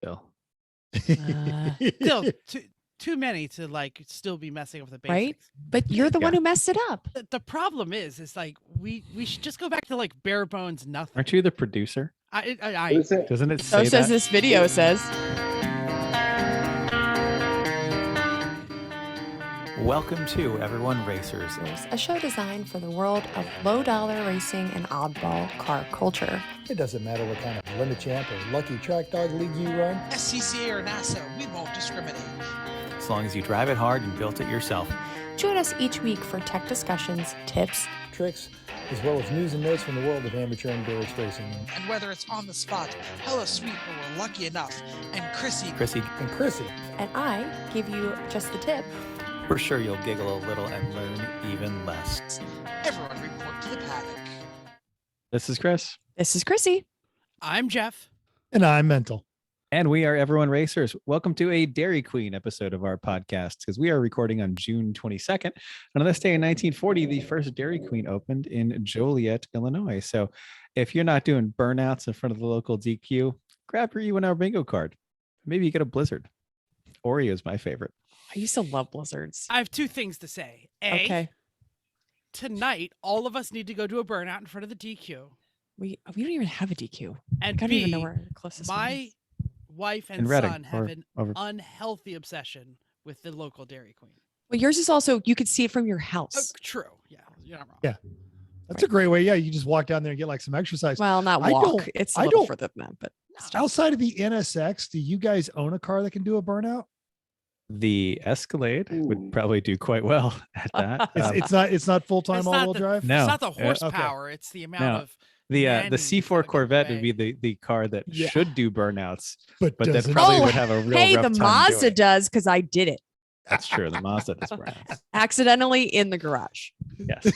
still. Still too many to like still be messing up the basics. Right? But you're the one who messed it up. The problem is like we should just go back to like bare bones nothing. Aren't you the producer? Doesn't it say So says that? this video says. Welcome to Everyone Racers, A show designed for the world of low-dollar racing and oddball car culture. It doesn't matter what kind of limit champ or lucky track dog league you run. SCCA or NASA, we won't discriminate. as long as you drive it hard and built it yourself. Join us each week for tech discussions, tips, tricks, as well as news and notes from the world of amateur endurance racing. And whether it's on the spot, hella sweet, or we're lucky enough, and Chrissy, and I give you just the tip. We're sure you'll giggle a little and learn even less. Everyone report to the paddock. This is Chris. This is Chrissy. I'm Jeff. And I'm Mental. And we are Everyone Racers. Welcome to a Dairy Queen episode of our podcast, because we are recording on June 22nd. And on this day in 1940, the first Dairy Queen opened in Joliet, Illinois. So if you're not doing burnouts in front of the local DQ, grab your E1R bingo card. Maybe you get a Blizzard. Oreo is my favorite. I used to love blizzards. I have two things to say. Okay. Tonight, all of us need to go to a burnout in front of the DQ. We don't even have a DQ. And I don't B, even know where the closest one my is. wife and In Reading, son have or an over- unhealthy obsession with the local Dairy Queen. Well, yours is also, you could see it from your house. Oh, true. Yeah, you're not wrong. Yeah. That's a great way. Yeah, you just walk down there and get like some exercise. Well, not I walk. don't- It's a I little don't- further than that, but Outside of the NSX, do you guys own a car that can do a burnout? The Escalade would probably do quite well at that. It's not full-time It's all-wheel not drive? No. It's not the Okay. horsepower. It's the amount No. of The manning C4 gotta Corvette would convey. be the car that Yeah. should do burnouts, But but that doesn't. probably Oh, would have a real hey, rough the time Mazda doing it. does because I did it That's true. The Mazda does burnouts. accidentally in the garage. Yes.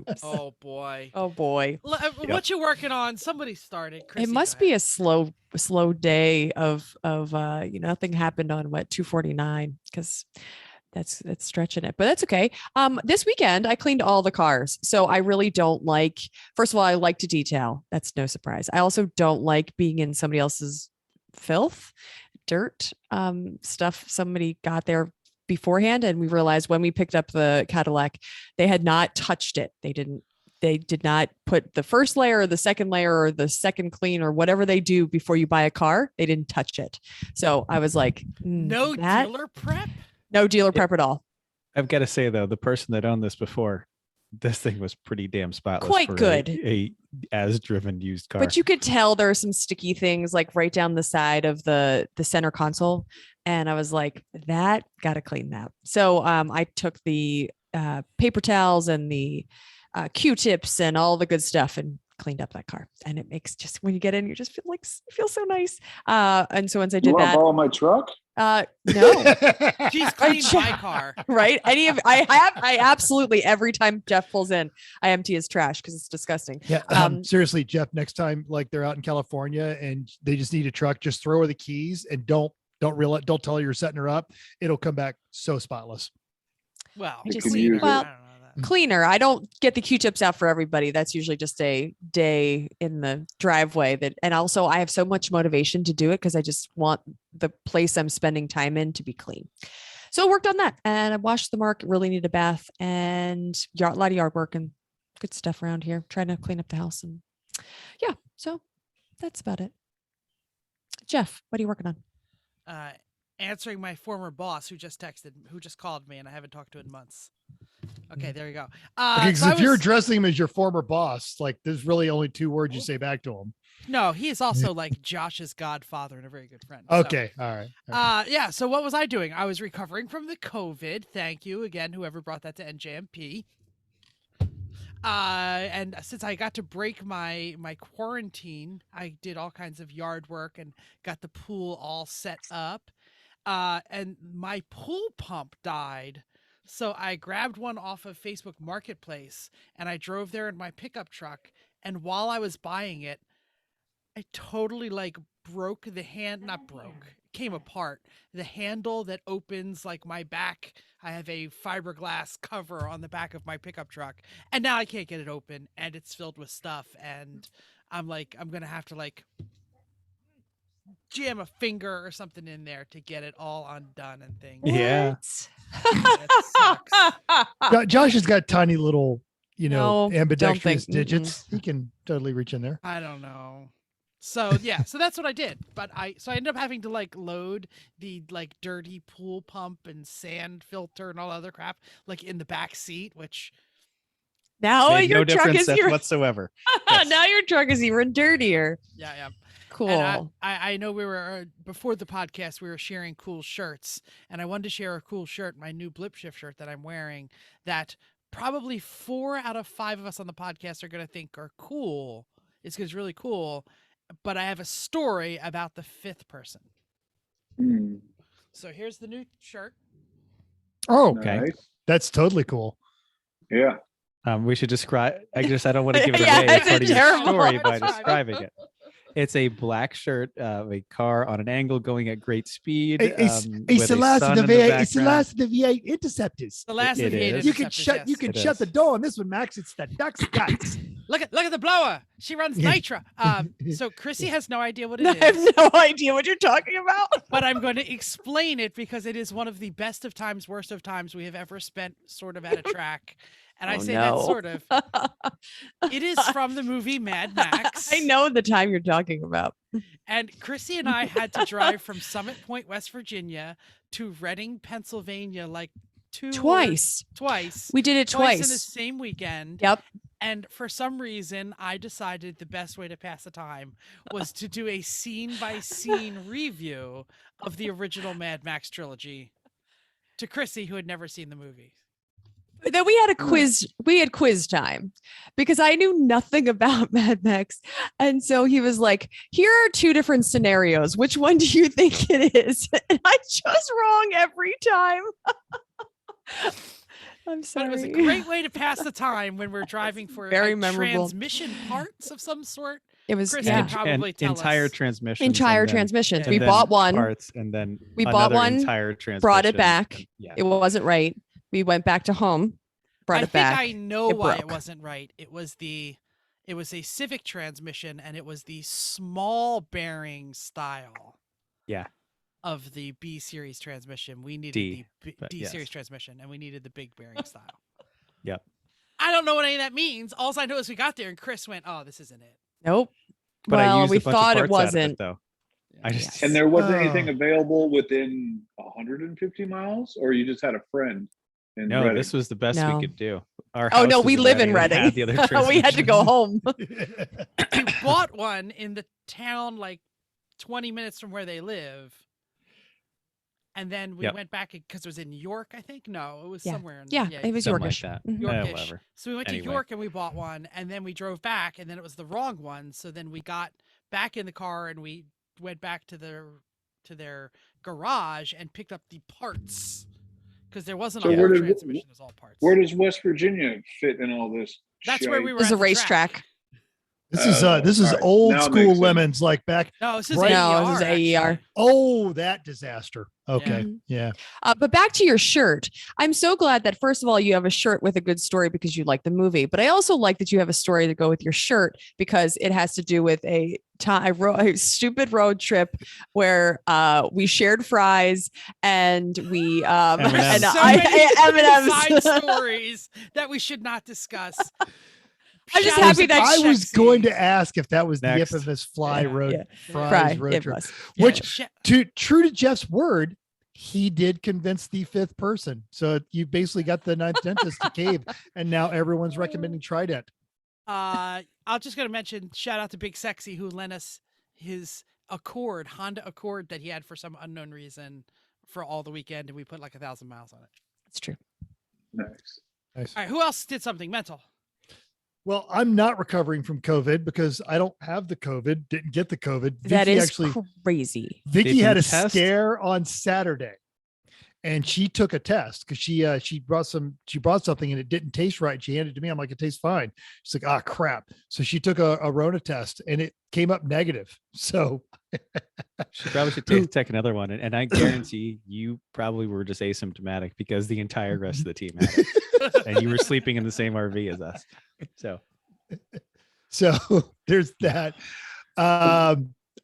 Oops. Oh boy. Oh boy. What you working on? Somebody started. Chrissy, It must be a slow day of nothing happened on 249 because that's stretching it, but that's okay. This weekend I cleaned all the cars, so I really don't like. First of all, I like to detail. That's no surprise. I also don't like being in somebody else's filth, dirt, stuff somebody got there beforehand, and we realized when we picked up the Cadillac, they had not touched it. They did not put the first layer or the second layer or the second clean or whatever they do before you buy a car. They didn't touch it. So I was like, no dealer prep. no dealer prep at all. I've got to say though, the person that owned this before, this thing was pretty damn spotless. Quite for good. A as driven used car. But you could tell there are some sticky things like right down the side of the center console. And I was like, that got to clean that. So I took the paper towels and the Q-tips and all the good stuff and cleaned up that car. And it makes just, when you get in, you just feel so nice. And so once I did that, borrow my truck? no, She's cleaned my car. right? I absolutely, every time Jeff pulls in, I empty his trash because it's disgusting. Yeah. Seriously, Jeff, next time like they're out in California and they just need a truck, just throw her the keys and don't tell her you're setting her up. It'll come back so spotless. Well, I just- cleaner. well, I don't know that. Cleaner. I don't get the Q-tips out for everybody. That's usually just a day in the driveway and also I have so much motivation to do it because I just want the place I'm spending time in to be clean. So I worked on that and I washed the mark, really need a bath and a lot of yard work and good stuff around here, trying to clean up the house. And yeah, so that's about it. Jeff, what are you working on? Answering my former boss who just called me and I haven't talked to in months. Okay, there you go. Because so if you're addressing him as your former boss, like there's really only two words you say back to him. No, he is also like Josh's godfather and a very good friend. Okay. All right. Yeah. So what was I doing? I was recovering from the COVID. Thank you again, whoever brought that to NJMP. And since I got to break my quarantine, I did all kinds of yard work and got the pool all set up. And my pool pump died. So I grabbed one off of Facebook Marketplace and I drove there in my pickup truck. And while I was buying it, I totally came apart. The handle that opens like my back. I have a fiberglass cover on the back of my pickup truck and now I can't get it open and it's filled with stuff. And I'm going to have to jam a finger or something in there to get it all undone and things. Yeah. It sucks. Josh has got tiny little, No, don't ambidextrous think- digits. He can totally reach in there. I don't know. So yeah, so that's what I did. But I ended up having to like load the like dirty pool pump and sand filter and all other crap like in the back seat, which Now Made your no truck difference is even whatsoever. Yes. now your truck is even dirtier. yeah. Cool. And I know we were before the podcast we were sharing cool shirts, and I wanted to share a cool shirt, my new Blip Shift shirt that I'm wearing, that probably 4 out of 5 of us on the podcast are going to think are cool. It's really cool, but I have a story about the 5th person. So here's the new shirt. Oh, Okay. Nice. that's totally cool. Yeah. We should describe. I don't want to give it Yeah, away. it's Part of your terrible. story by It's fine. describing it. It's a black shirt of a car on an angle going at great speed. A with Celeste sun the in the V8, it's the background. last of the V8 Interceptors. The last It of the 8 is. You can Interceptors, shut yes. you can It shut is. the door on this one, Max. It's the duck's guts. Look at the blower. She runs Yeah. Nitra. So Chrissy has no idea what I it have is, no idea what you're talking about. but I'm going to explain it because it is one of the best of times, worst of times we have ever spent sort of at a track. And I Oh, say no. that sort of. It is from the movie Mad Max. I know the time you're talking about. And Chrissy and I had to drive from Summit Point, West Virginia to Reading, Pennsylvania, like twice. We did it In the twice. same weekend. Yep. And for some reason, I decided the best way to pass the time was to do a scene by scene review of the original Mad Max trilogy to Chrissy, who had never seen the movie. Then we had a quiz. We had quiz time because I knew nothing about Mad Max, and so he was like, "Here are 2 different scenarios. Which one do you think it is?" And I chose wrong every time. I'm But sorry. it was a great way to pass the time when we're driving for Very like, memorable. transmission parts of some sort. It was Chris yeah. can probably tell entire us. transmissions. Entire and then- transmissions. Yeah. We and then bought one. parts, and then We bought another one, entire transmission. brought it back. Yeah. It wasn't right. We went back to home. Brought I it back. think I know It why it broke. wasn't right. It was a Civic transmission, and it was the small bearing style. Yeah. Of the B series transmission, we needed D, the but D yes. series transmission, and we needed the big bearing style. Yep. I don't know what any of that means. All I know is we got there, and Chris went, "Oh, this isn't it." Nope. But I well, used we a bunch of thought it parts out of wasn't. though. I just And there wasn't Oh. anything available within 150 miles, or you just had a friend in no. Reading? This was the best No. we could do. Our Oh no, house we was live in and we had Reading. the other We had to go transmission. home. We bought one in the town, like 20 minutes from where they live. And then we Yep. went back because it was in York, I think. No, it was Yeah. somewhere in Yeah, it was Something like Yorkish. that. Mhm. Yorkish. Whatever. So we went Anyway. to York and we bought one, and then we drove back, and then it was the wrong one. So then we got back in the car and we went back to their garage and picked up the parts because there wasn't So a where whole did- transmission; it was all parts. Where does West Virginia fit in all this? That's where shite? we were. This is at a the racetrack. track. This is All right. old Now it school makes sense. lemons, like back. No, this is Right. AER. No, this is AER. actually. Oh, that disaster. Okay. Yeah. But back to your shirt. I'm so glad that first of all you have a shirt with a good story because you like the movie, but I also like that you have a story to go with your shirt because it has to do with a stupid road trip where we shared fries and we M&Ms. and So many M&Ms. side stories that we should not discuss. I'm just Shout out happy to that I was Shexy. going to ask if that was Next. the infamous fly Yeah. road Yeah. fries Fry, road it trip. was. Yeah, Which She- true to Jeff's word, he did convince the 5th person. So you basically got the 9th dentist to cave, and now everyone's recommending Trident. I'm just gonna mention shout out to Big Sexy who lent us his Honda Accord that he had for some unknown reason for all the weekend, and we put like 1,000 miles on it. It's true. Nice. Nice. All right, who else did something mental? Well, I'm not recovering from COVID because I don't have the COVID, didn't get the COVID. That Vicky is actually crazy. Did Vicky you had a test? scare on Saturday, and she took a test because she brought something and it didn't taste right. She handed it to me. I'm like, it tastes fine. She's like, ah, crap. So she took a Rona test and it came up negative. So She probably should take another one, and I guarantee you probably were just asymptomatic because the entire rest of the team had it, and you were sleeping in the same RV as us. So there's that.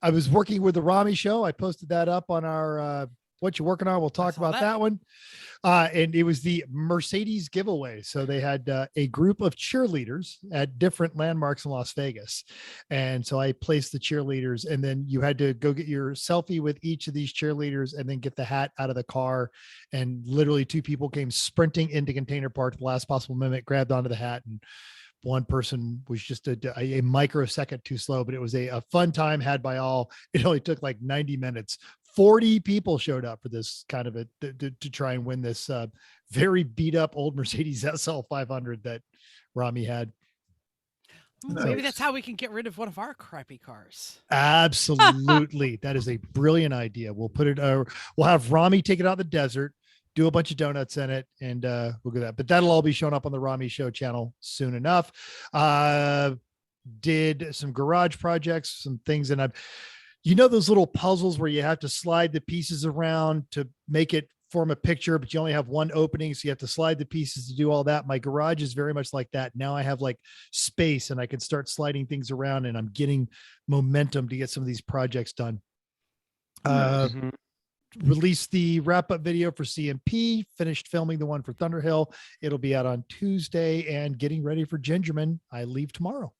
I was working with the Rami show. I posted that up on our what you working on. We'll talk saw about that. that one. And it was the Mercedes giveaway. So they had a group of cheerleaders at different landmarks in Las Vegas. And so I placed the cheerleaders, and then you had to go get your selfie with each of these cheerleaders and then get the hat out of the car. And literally 2 people came sprinting into Container Park at the last possible minute, grabbed onto the hat, and one person was just a microsecond too slow, but it was a fun time had by all. It only took like 90 minutes. 40 people showed up for this kind of to try and win this very beat up old Mercedes SL 500 that Rami had. Maybe that's how we can get rid of one of our crappy cars. Absolutely. That is a brilliant idea. We'll put it, we'll have Rami take it out of the desert, do a bunch of donuts in it, and we'll do that. But that'll all be shown up on the Rami Show channel soon enough. Did some garage projects, some things, and those little puzzles where you have to slide the pieces around to make it form a picture, but you only have one opening, so you have to slide the pieces to do all that. My garage is very much like that. Now I have like space, and I can start sliding things around, and I'm getting momentum to get some of these projects done. Released the wrap-up video for CMP, finished filming the one for Thunderhill. It'll be out on Tuesday, and getting ready for Gingerman. I leave tomorrow.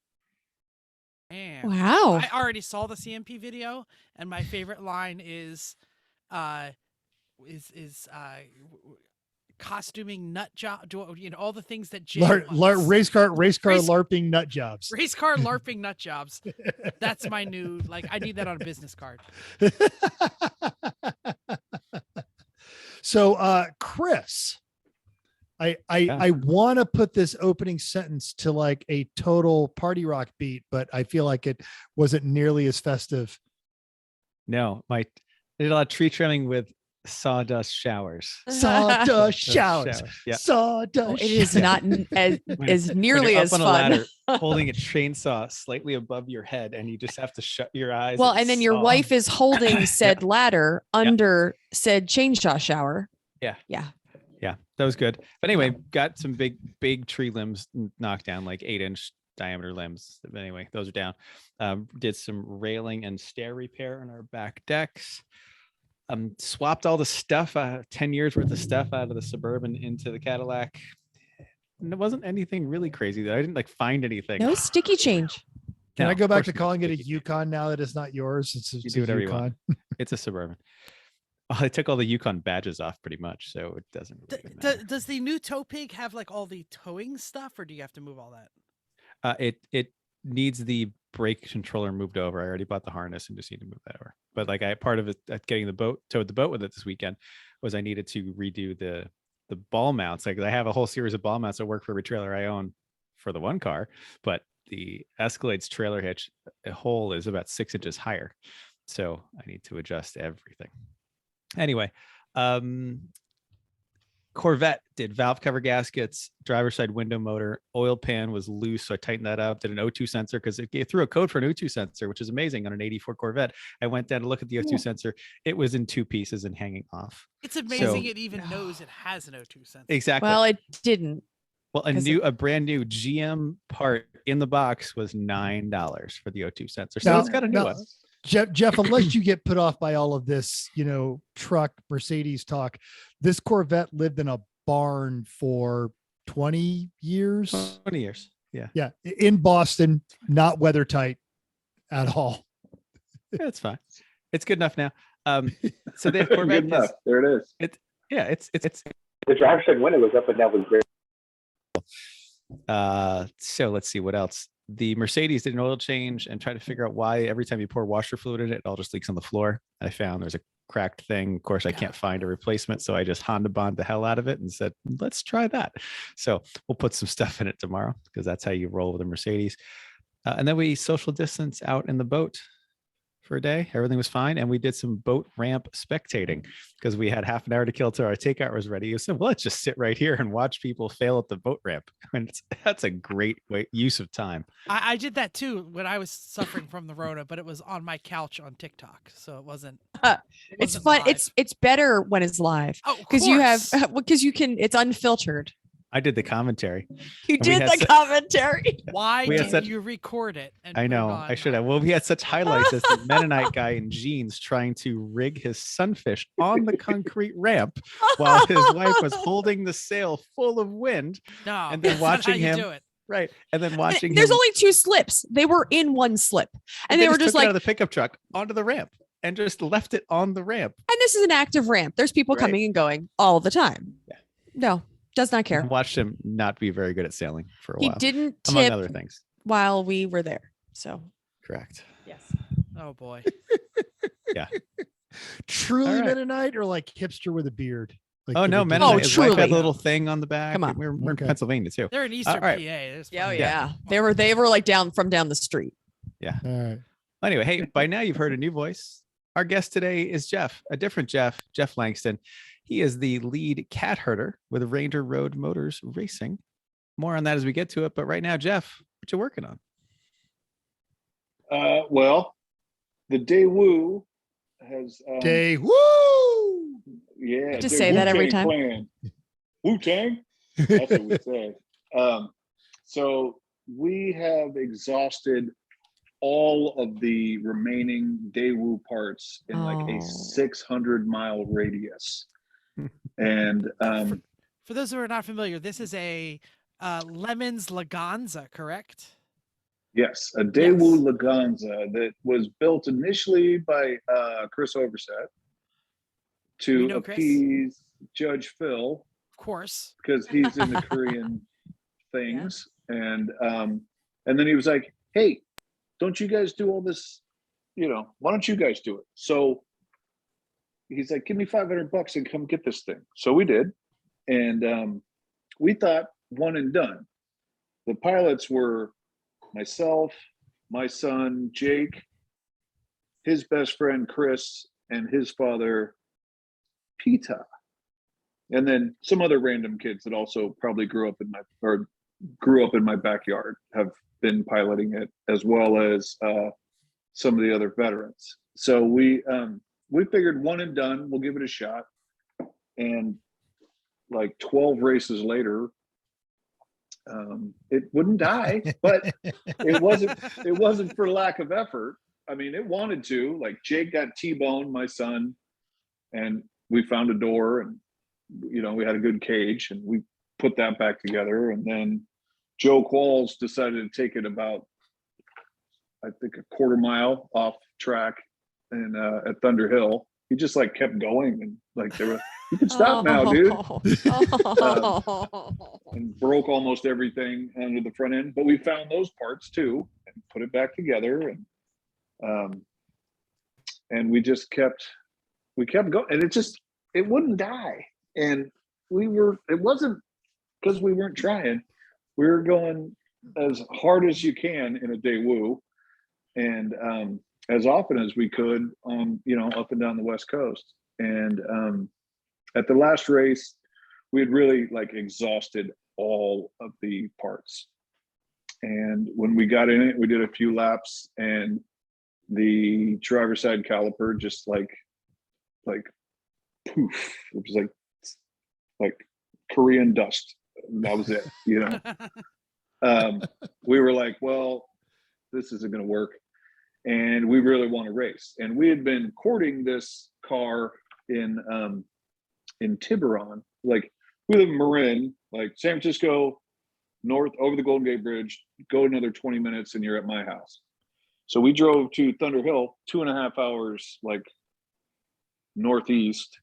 Man. Wow. I already saw the CMP video, and my favorite line is costuming nut job, all the things that Jay wants. Race car LARPing nut jobs. Race car LARPing nut jobs. That's my new, I need that on a business card. So Chris, I want to put this opening sentence to like a total party rock beat, but I feel like it wasn't nearly as festive. No, I did a lot of tree trimming with sawdust showers. Sawdust showers. Yeah. Sawdust. It is not as nearly you're up as on a fun. ladder, holding a chainsaw slightly above your head, and you just have to shut your eyes. Well, and then your saw. wife is holding said ladder under said chainsaw shower. Yeah. Yeah. Yeah, that was good. But anyway, got some big tree limbs knocked down, like 8-inch diameter limbs. But anyway, those are down. Did some railing and stair repair on our back decks. Swapped all the stuff, 10 years worth of stuff out of the Suburban into the Cadillac. And it wasn't anything really crazy though. I didn't find anything. No sticky change. Can No, I go of back course to not. calling it a Yukon now that it's not yours? It's You do whatever you Yukon. want. It's a Suburban. Well, I took all the Yukon badges off pretty much, so it doesn't really matter. Does the new tow pig have all the towing stuff, or do you have to move all that? It needs the brake controller moved over. I already bought the harness and just need to move that over. But part of it, getting towed the boat with it this weekend, was I needed to redo the ball mounts. I have a whole series of ball mounts that work for every trailer I own for the one car, but the Escalade's trailer hitch hole is about 6 inches higher, so I need to adjust everything. Anyway, Corvette did valve cover gaskets, driver's side window motor, oil pan was loose, so I tightened that up. Did an O2 sensor because it threw a code for an O2 sensor, which is amazing on an 84 Corvette. I went down to look at the O2 sensor. It was in 2 pieces and hanging off. It's amazing it even knows it has an O2 sensor. Exactly. Well, it didn't. Well, a brand new GM part in the box was $9 for the O2 sensor. So it's got a new one. Jeff, unless you get put off by all of this, truck Mercedes talk, this Corvette lived in a barn for 20 years. 20 years. Yeah. Yeah. In Boston, not weather tight at all. Yeah, it's fine. It's good enough now. So they have Corvette. Good enough. There it is. It's The driver's side window was up and that was great. So let's see what else. The Mercedes did an oil change and tried to figure out why every time you pour washer fluid in it, it all just leaks on the floor. I found there's a cracked thing. Of course, I can't find a replacement, so I just Honda Bond the hell out of it and said, let's try that. So we'll put some stuff in it tomorrow, because that's how you roll with a Mercedes. And then we social distance out in the boat for a day. Everything was fine. And we did some boat ramp spectating because we had half an hour to kill till our takeout was ready. You said, well, let's just sit right here and watch people fail at the boat ramp. And that's a great use of time. I did that too when I was suffering from the Rona, but it was on my couch on TikTok. So it wasn't. It's fun. Live. It's better when it's live. Oh, because you can, it's unfiltered. I did the commentary. You And we did had the commentary. Why We had did such- you record it? And I put it know. on? I should have. Well, we had such highlights as the Mennonite guy in jeans trying to rig his sunfish on the concrete ramp while his wife was holding the sail full of wind. No, and then that's not how watching you him- do it. Right. And then watching There's him. only 2 slips. They were in one slip, and they were just took it out like, of the pickup truck onto the ramp and just left it on the ramp. and this is an active ramp. There's people Right. coming and going all the time. Yeah. No, does not care. And watched him not be very good at sailing for a He while, didn't among tip other things. while we were there. So Correct. yes. Oh boy. Truly All right. Mennonite or like hipster with a beard? Like Oh the no, ridiculous- Mennonite. Oh, His wife had truly. a little thing on the back. Come on. We're in Okay. Pennsylvania too. They're in Eastern right. PA. There's Yeah, plenty. yeah. They were like down the street. All right. Anyway, hey, by now you've heard a new voice. Our guest today is Jeff, a different Jeff, Jeff Langston. He is the lead cat herder with Ranger Road Motors Racing. More on that as we get to it. But right now, Jeff, what you working on? Well, the Daewoo has Day woo! yeah. have to the say that every Wu-Tang time. Clan. Wu-Tang. That's what we say. So we have exhausted all of the remaining Daewoo parts in like Oh. a 600-mile radius. And For those who are not familiar, this is a Lemons Laganza, correct? yes, a Daewoo Laganza that was built initially by Chris Overset We to know Chris. appease Judge Phil Of course. because he's in the Korean things. And then he was like, hey, don't you guys do all this? Why don't you guys do it? So he's like, give me $500 and come get this thing. So we did. And we thought one and done. The pilots were myself, my son, Jake, his best friend, Chris, and his father, Pita. And then some other random kids that also probably grew up in my backyard have been piloting it, as well as some of the other veterans. So we figured one and done, we'll give it a shot. And like 12 races later, it wouldn't die, but it wasn't for lack of effort. I mean, it wanted to. Like Jake got T-boned, my son, and we found a door, and we had a good cage, and we put that back together. And then Joe Qualls decided to take it about, I think, a quarter mile off track and at Thunder Hill. He just like kept going, and like they were, you can stop now, dude. And broke almost everything under the front end, but we found those parts too and put it back together, and we kept going, and it wouldn't die. And it wasn't because we weren't trying. We were going as hard as you can in a Daewoo, and as often as we could up and down the West Coast. And at the last race, we had really like exhausted all of the parts. And when we got in it, we did a few laps, and the driver's side caliper just like poof. It was like Korean dust. That was it, We were like, well, this isn't going to work. And we really want to race. And we had been courting this car in Tiburon. Like, we live in Marin, like San Francisco, north over the Golden Gate Bridge, go another 20 minutes and you're at my house. So we drove to Thunder Hill, 2.5 hours, like northeast,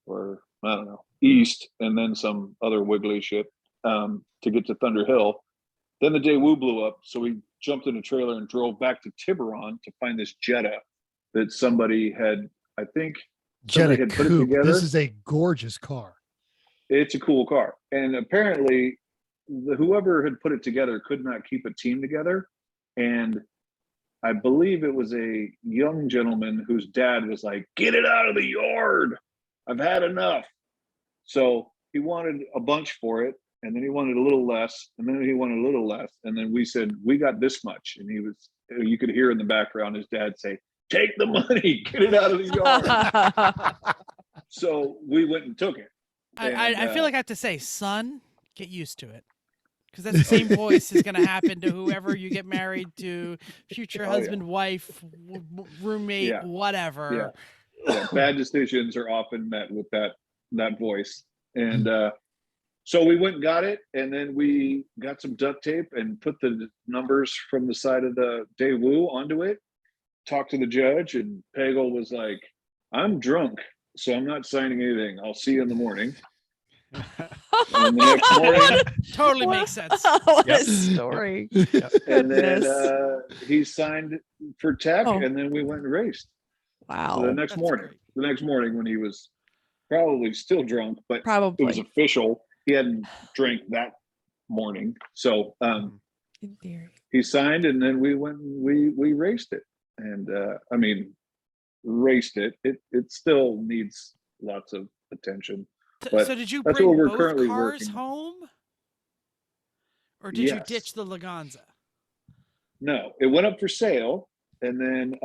or I don't know, east, and then some other wiggly shit to get to Thunder Hill. Then the Daewoo blew up, so we jumped in a trailer and drove back to Tiburon to find this Jetta that somebody had, I think, somebody Jetta had put it coupe. together. This is a gorgeous car. It's a cool car. And apparently whoever had put it together could not keep a team together. And I believe it was a young gentleman whose dad was like, get it out of the yard. I've had enough. So he wanted a bunch for it. And then he wanted a little less. And then he wanted a little less. And then we said, we got this much. And you could hear in the background his dad say, take the money, get it out of the yard. So we went and took it. I feel like I have to say, son, Get used to it. Because that's the same voice is going to happen to whoever you get married to, future husband, wife, roommate, whatever. Yeah. Bad decisions are often met with that voice. And so we went and got it, and then we got some duct tape and put the numbers from the side of the Daewoo onto it, talked to the judge, and Pagel was like, I'm drunk, so I'm not signing anything. I'll see you in the morning. And the next morning, totally makes sense. What a story. And then he signed for tech, and then we went and raced. Wow. So the next morning when he was probably still drunk, but it was official. He hadn't drank that morning. So in theory, he signed, and then we went and we raced it. And raced it. It still needs lots of attention. But so did you that's bring what we're both currently cars working. home? Or did you ditch the Laganza? No, it went up for sale, and then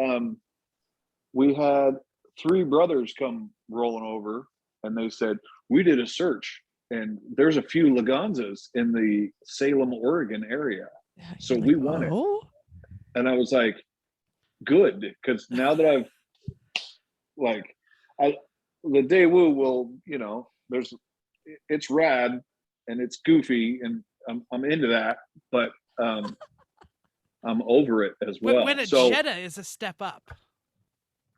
we had 3 brothers come rolling over, and they said, we did a search, and there's a few Laganzas in the Salem, Oregon area. So we want it. And I was like, good, because now that I've the Daewoo will, it's rad and it's goofy, and I'm into that, but I'm over it as well. When a Jetta is a step up.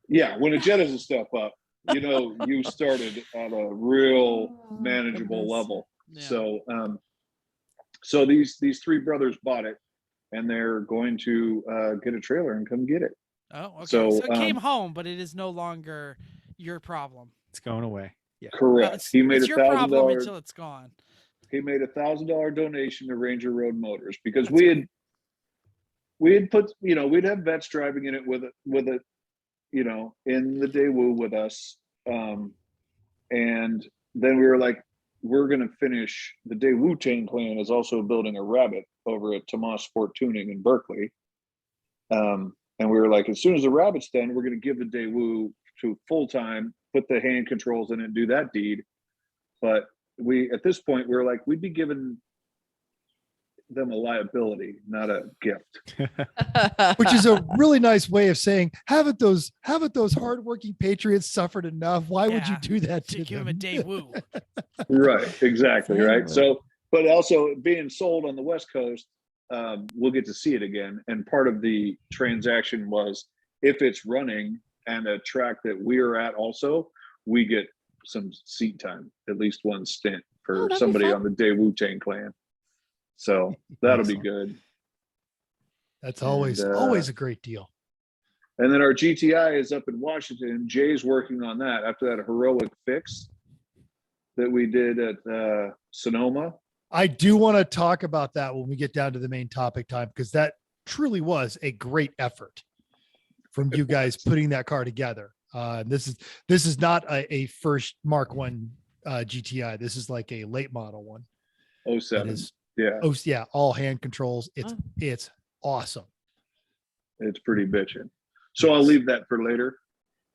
Yeah, when a Jetta is a step up, you started at a real manageable level. Yeah. So these 3 brothers bought it, and they're going to get a trailer and come get it. Oh, okay. So it came home, but it is no longer your problem. It's going away. Yeah. Correct. He made it's your problem until it's gone. He made $1,000 donation to Ranger Road Motors because we had put, we'd have vets driving in it with it, in the Daewoo with us. And then we were like, we're going to finish the Daewoo chain clan is also building a Rabbit over at Tomas Sport Tuning in Berkeley. And we were like, as soon as the Rabbit's done, we're going to give the Daewoo to full time, put the hand controls in it, and do that deed. But at this point, we're like, we'd be giving them a liability, not a gift. Which is a really nice way of saying, haven't those hardworking patriots suffered enough? Why would you do that to give them? them a Daewoo? Right, exactly, right. So, but also being sold on the West Coast, we'll get to see it again. And part of the transaction was, if it's running and a track that we're at also, we get some seat time, at least one stint for somebody on the Daewoo chain clan. So that'll be good. That's always a great deal. And then our GTI is up in Washington. Jay's working on that after that heroic fix that we did at Sonoma. I do want to talk about that when we get down to the main topic time, because that truly was a great effort from you guys putting that car together. This is not a first Mark I GTI. This is like a late model one. 07. Yeah. All hand controls. It's awesome. It's pretty bitchin'. So I'll leave that for later.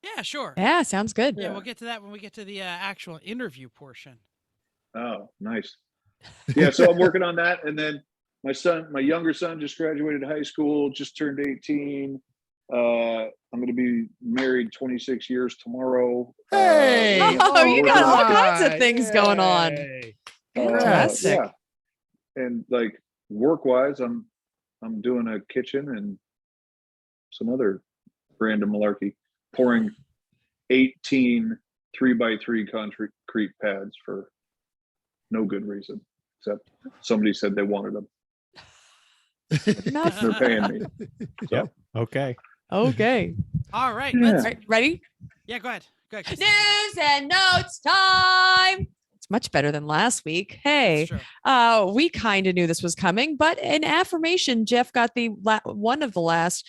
Yeah, sure. Yeah, sounds good. Yeah, we'll get to that when we get to the actual interview portion. Oh, nice. Yeah, so I'm working on that. And then my younger son just graduated high school, just turned 18. I'm going to be married 26 years tomorrow. Hey! You got all kinds of things going on. Fantastic. Yeah. And like work-wise, I'm doing a kitchen and some other random malarkey, pouring 18 3x3 concrete pads for no good reason, except somebody said they wanted them. They're paying me. So. Yep. Okay. All right. Yeah. All right, ready? Yeah, go ahead. Chrissy. News and notes time. It's much better than last week. Hey, we kind of knew this was coming, but in affirmation, Jeff got the one of the last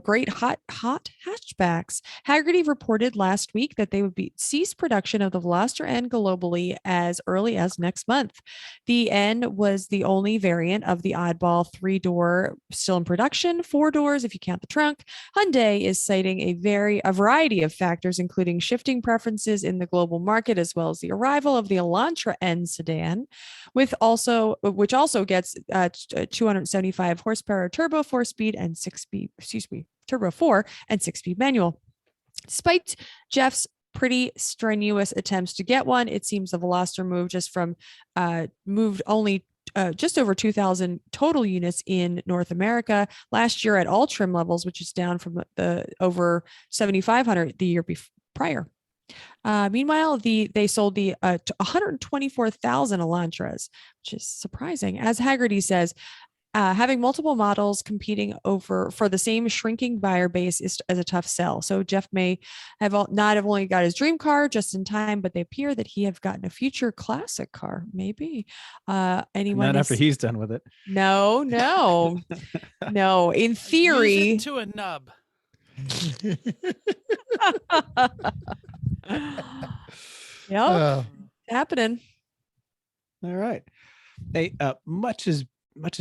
great hot hatchbacks. Hagerty reported last week that they would cease production of the Veloster N globally as early as next month. The N was the only variant of the oddball 3-door still in production, 4 doors if you count the trunk. Hyundai is citing a variety of factors, including shifting preferences in the global market, as well as the arrival of the Elantra N sedan, which also gets 275 horsepower turbo 4-speed and 6-speed, turbo 4 and 6-speed manual. Despite Jeff's pretty strenuous attempts to get one, it seems the Veloster moved only just over 2,000 total units in North America last year at all trim levels, which is down from the over 7,500 the year prior. Meanwhile, they sold the 124,000 Elantras, which is surprising. As Haggerty says, having multiple models competing for the same shrinking buyer base is a tough sell. So Jeff may not have only got his dream car just in time, but they appear that he have gotten a future classic car. Maybe anyone not after he's done with it. No. In theory, Use it to a nub. Yep, happening. All right. Hey, much is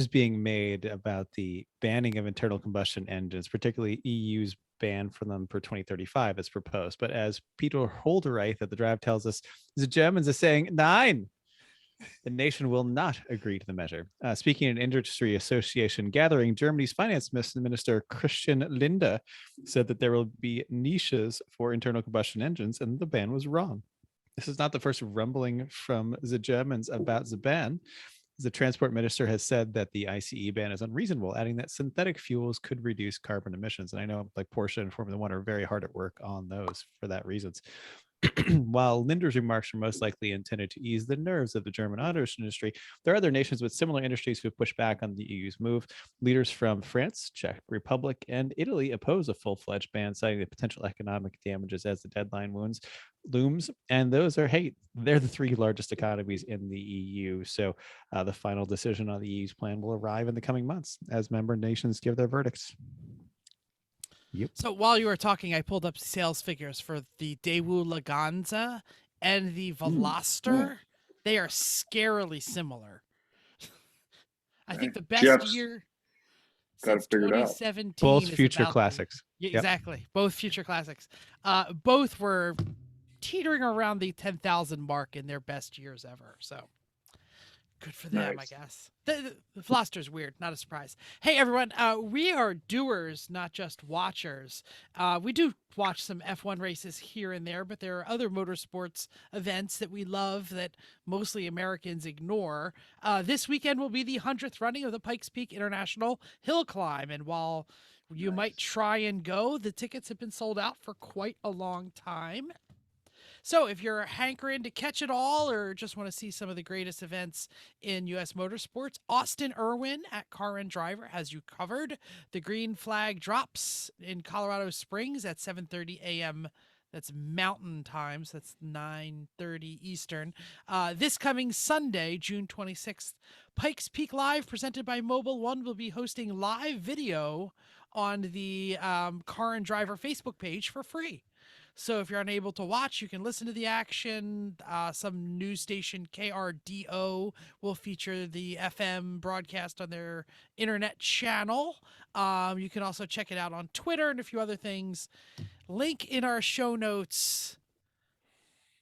being made about the banning of internal combustion engines, particularly EU's ban for them for 2035 as proposed. But as Peter Holderreich at the Drive tells us, the Germans are saying, "Nein." The nation will not agree to the measure. Speaking at an industry association gathering, Germany's finance minister Christian Lindner said that there will be niches for internal combustion engines, and the ban was wrong. This is not the first rumbling from the Germans about the ban. The transport minister has said that the ICE ban is unreasonable, adding that synthetic fuels could reduce carbon emissions. And I know like Porsche and Formula One are very hard at work on those for that reasons. While Linder's remarks are most likely intended to ease the nerves of the German auto industry, there are other nations with similar industries who have pushed back on the EU's move. Leaders from France, Czech Republic, and Italy oppose a full-fledged ban, citing the potential economic damages as the deadline looms. And those are, they're the three largest economies in the EU. So the final decision on the EU's plan will arrive in the coming months as member nations give their verdicts. Yep. So while you were talking, I pulled up sales figures for the Daewoo Laganza and the Veloster. They are scarily similar. I think the best Jeff's year got it since figured out. 2017. Both is future about classics. Yeah, Yep. exactly. Both future classics. Both were teetering around the 10,000 mark in their best years ever. So good for them, Nice. I guess. The Veloster's weird, not a surprise. Hey, everyone, we are doers, not just watchers. We do watch some F1 races here and there, but there are other motorsports events that we love that mostly Americans ignore. This weekend will be the 100th running of the Pikes Peak International Hill Climb, and while you might try and go, the tickets have been sold out for quite a long time. So if you're hankering to catch it all or just want to see some of the greatest events in U.S. motorsports, Austin Irwin at Car and Driver has you covered. The green flag drops in Colorado Springs at 7:30 a.m. That's Mountain Time, so that's 9:30 Eastern. This coming Sunday, June 26th, Pikes Peak Live, presented by Mobile One, will be hosting live video on the Car and Driver Facebook page for free. So if you're unable to watch, you can listen to the action. Some news station, KRDO, will feature the FM broadcast on their internet channel. You can also check it out on Twitter and a few other things. Link in our show notes.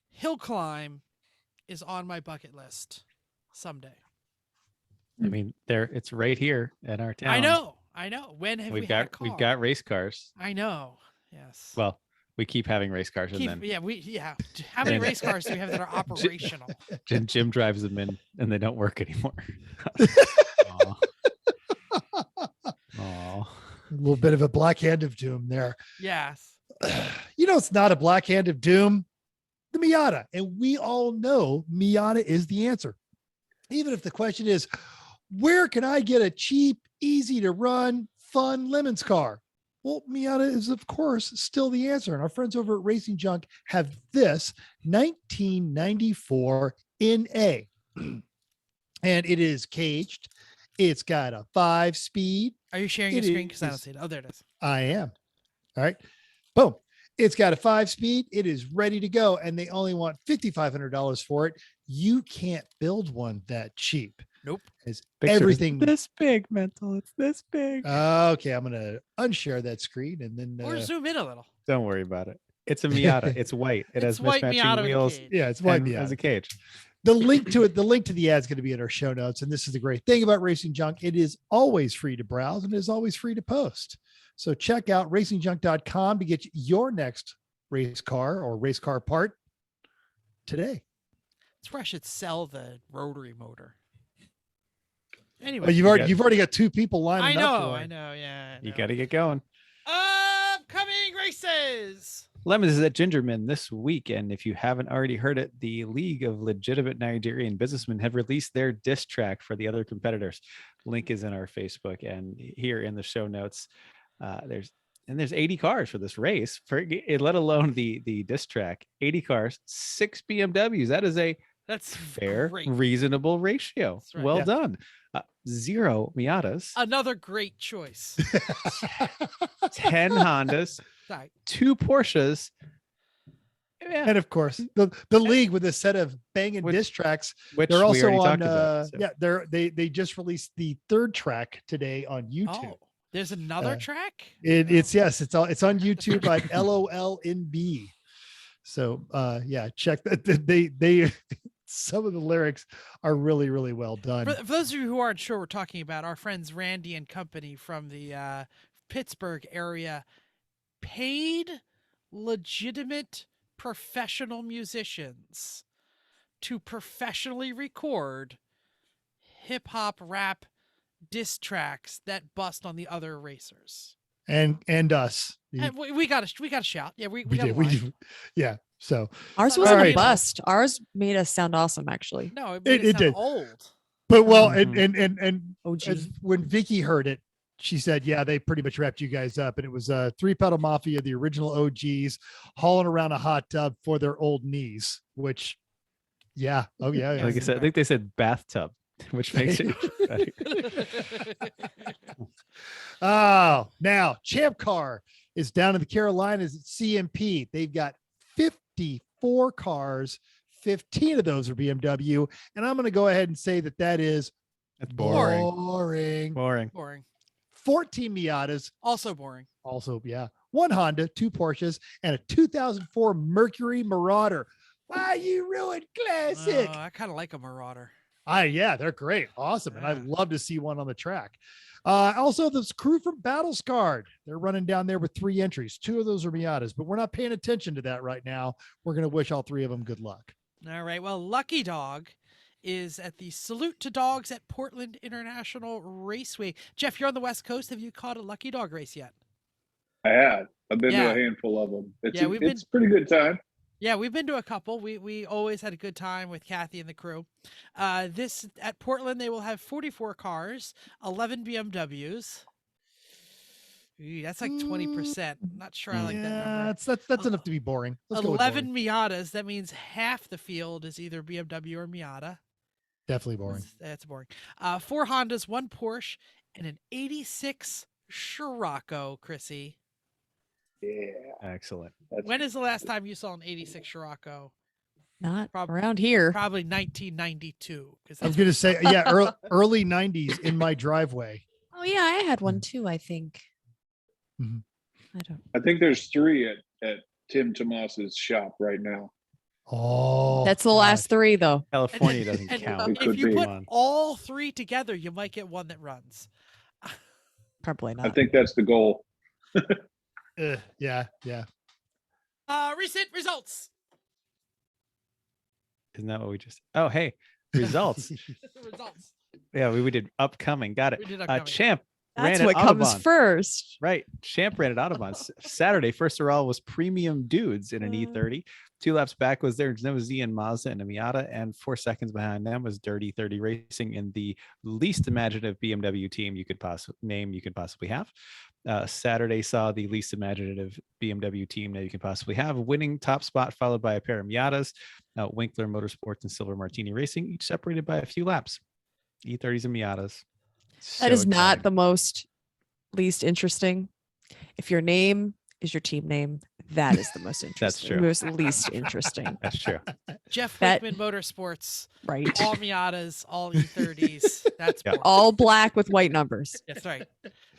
Hill climb is on my bucket list someday. I mean, it's right here in our town. I know. When have we've had a we've car? got race cars. I know. Yes. Well, we keep having race cars, and then How many race cars do we have that are operational? Jim drives them in, and they don't work anymore. Aw. A little bit of a black hand of doom there. Yes. It's not a black hand of doom. The Miata. And we all know Miata is the answer. Even if the question is, where can I get a cheap, easy to run, fun Lemons car? Well, Miata is, of course, still the answer. And our friends over at Racing Junk have this 1994 NA. And it is caged. It's got a 5-speed. Are you sharing your screen? Because I don't see it. Oh, there it is. I am. All right. Boom. It's got a 5-speed. It is ready to go. And they only want $5,500 for it. You can't build one that cheap. Nope. It's Picture everything. this big, Mental. It's this big. Okay. I'm going to unshare that screen and then. Or zoom in a little. Don't worry about it. It's a Miata. It's white. It It's has white mismatching Miata with a wheels. cage. Yeah, it's white and Miata. has a cage. The link to the ad is going to be in our show notes. And this is the great thing about Racing Junk. It is always free to browse and it is always free to post. So check out racingjunk.com to get your next race car or race car part today. That's where I should sell the rotary motor. Anyway, But you've already got two people lining up. I know. Yeah. I You know. got to get going. Upcoming races. Lemons is at Gingerman this week, and if you haven't already heard it, the League of Legitimate Nigerian Businessmen have released their diss track for the other competitors. Link is in our Facebook and here in the show notes. There's 80 cars for this race, let alone the diss track. 80 cars, 6 BMWs. That's fair, great. Reasonable ratio. Right. Well done. 0 Miatas. Another great choice. 10 Hondas. Right. 2 Porsches. Yeah. And of course, the league with a set of banging diss tracks. Which They're we also already on. talked about, so. Yeah, they just released the 3rd track today on YouTube. Oh, there's another track. It's on YouTube by LOLNB. So check that. They some of the lyrics are really, really well done. For those of you who aren't sure, we're talking about our friends Randy and company from the Pittsburgh area, paid legitimate professional musicians to professionally record hip hop rap diss tracks that bust on the other racers. And us. And we got to shout. Yeah, we got did. Yeah. So Ours All wasn't right. a bust. Ours made us sound awesome, actually. No, it made it sound did. old. but well, Mhm. and OG. when Vicky heard it, she said, yeah, they pretty much wrapped you guys up. And it was 3-Pedal Mafia, the original OGs, hauling around a hot tub for their old knees, which, yeah. Oh, yeah. Like I said, I think they said bathtub, which makes it better. Oh, now Champ Car is down in the Carolinas at CMP. They've got 54 cars. 15 of those are BMW. And I'm going to go ahead and say that is That's boring. boring. Boring. 14 Miatas. Also boring. Also, yeah. 1 Honda, 2 Porsches, and a 2004 Mercury Marauder. Wow, you ruined classic. I kind of like a Marauder. Yeah, they're great. Awesome. And Yeah. I'd love to see one on the track. Also, this crew from Battle Scarred, they're running down there with 3 entries. 2 of those are Miatas, but we're not paying attention to that right now. We're going to wish all 3 of them good luck. All right. Well, Lucky Dog is at the Salute to Dogs at Portland International Raceway. Jeff, you're on the West Coast. Have you caught a Lucky Dog race yet? I had. I've been Yeah. to a handful of them. It's Yeah, we've been- it's a pretty good time. Yeah, we've been to a couple. We always had a good time with Kathy and the crew. This at Portland, they will have 44 cars, 11 BMWs. Ooh, that's like 20%. Not sure I like that number. That's enough to be boring. Let's go with 11 boring. Miatas. That means half the field is either BMW or Miata. Definitely boring. That's boring. 4 Hondas, 1 Porsche, and an 86 Scirocco, Chrissy. Yeah. Excellent. When is the last time you saw an 86 Scirocco? Not Prob- around here. Probably 1992. I was going to say, yeah, early 90s in my driveway. Oh yeah, I had one too, I think. Mhm. I don't. I think there's 3 at Tim Tomas's shop right now. Oh, That's the last 3 though. California doesn't And count. It if could you be. put Come on. all 3 together, you might get one that runs. Probably I not. think that's the goal. yeah. Recent results. Isn't that what we just? Oh, hey, results. Results. Yeah, we did upcoming. Got it. We did upcoming. Champ That's ran what at comes Autobahn. first. Right. Champ ran at Autobahn. Saturday, first of all, was Premium Dudes in an E30. 2 laps back was there Z and Mazda and a Miata, and 4 seconds behind them was Dirty 30 Racing in the least imaginative BMW team you could possibly have. Saturday saw the least imaginative BMW team that you could possibly have, winning top spot, followed by a pair of Miatas, Winkler Motorsports and Silver Martini Racing, each separated by a few laps. E30s and Miatas. That is not the most least interesting. If your name is your team name, that is the most interesting. true. Most least interesting. That's true. Jeff That- Wickman Motorsports. Right. All Miatas, all E30s. That's Yeah. boring. All black with white numbers. That's right.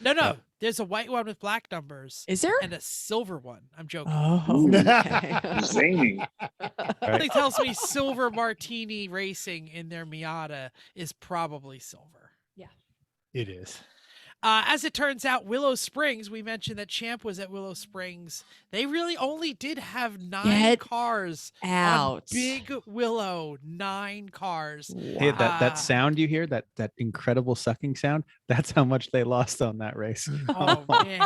No. There's a white one with black numbers Is there? and a silver one. I'm joking. Oh, Ooh. okay. Zany. Something tells me Silver Martini Racing in their Miata is probably silver. It is. As it turns out, Willow Springs, we mentioned that Champ was at Willow Springs. They really only did have 9 Get cars on out. Big Willow. 9 cars. Hey, that sound you hear, that incredible sucking sound, that's how much they lost on that race. Oh, man.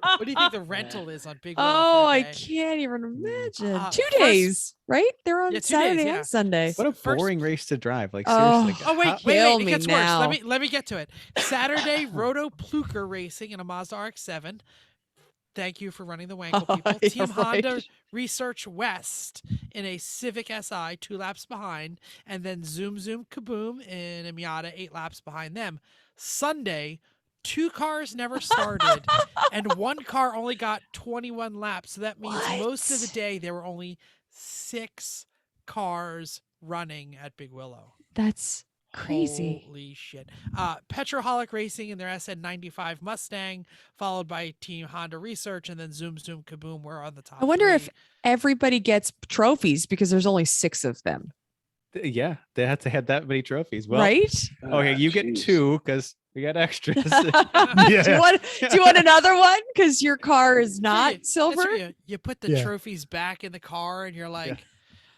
What do you think the rental is on Big Willow? Oh, for a I day? can't even imagine. 2 first- days, right? They're on Yeah, 2 days, Saturday yeah. and Sunday. What a First- boring race to drive. Like, Oh. seriously. Oh, wait, Kill it me gets now. worse. Let me get to it. Saturday, Roto Pluker Racing in a Mazda RX-7. Thank you for running the Wankel people. Yeah, Team Honda right. Research West in a Civic Si 2 laps behind, and then Zoom Kaboom in a Miata 8 laps behind them. Sunday, 2 cars never started, and 1 car only got 21 laps. So that means most of the What? day there were only 6 cars running at Big Willow. That's crazy. Holy shit. Petroholic Racing in their SN95 Mustang, followed by Team Honda Research, and then Zoom Kaboom were on the top. I wonder 3. if everybody gets trophies because there's only 6 of them, Yeah, they had to have that many trophies. Well, right? okay, you get Jeez. 2 because we got extras. Do you want another one? Because your car is So not that's silver. where you put the Yeah. trophies back in the car, and you're like,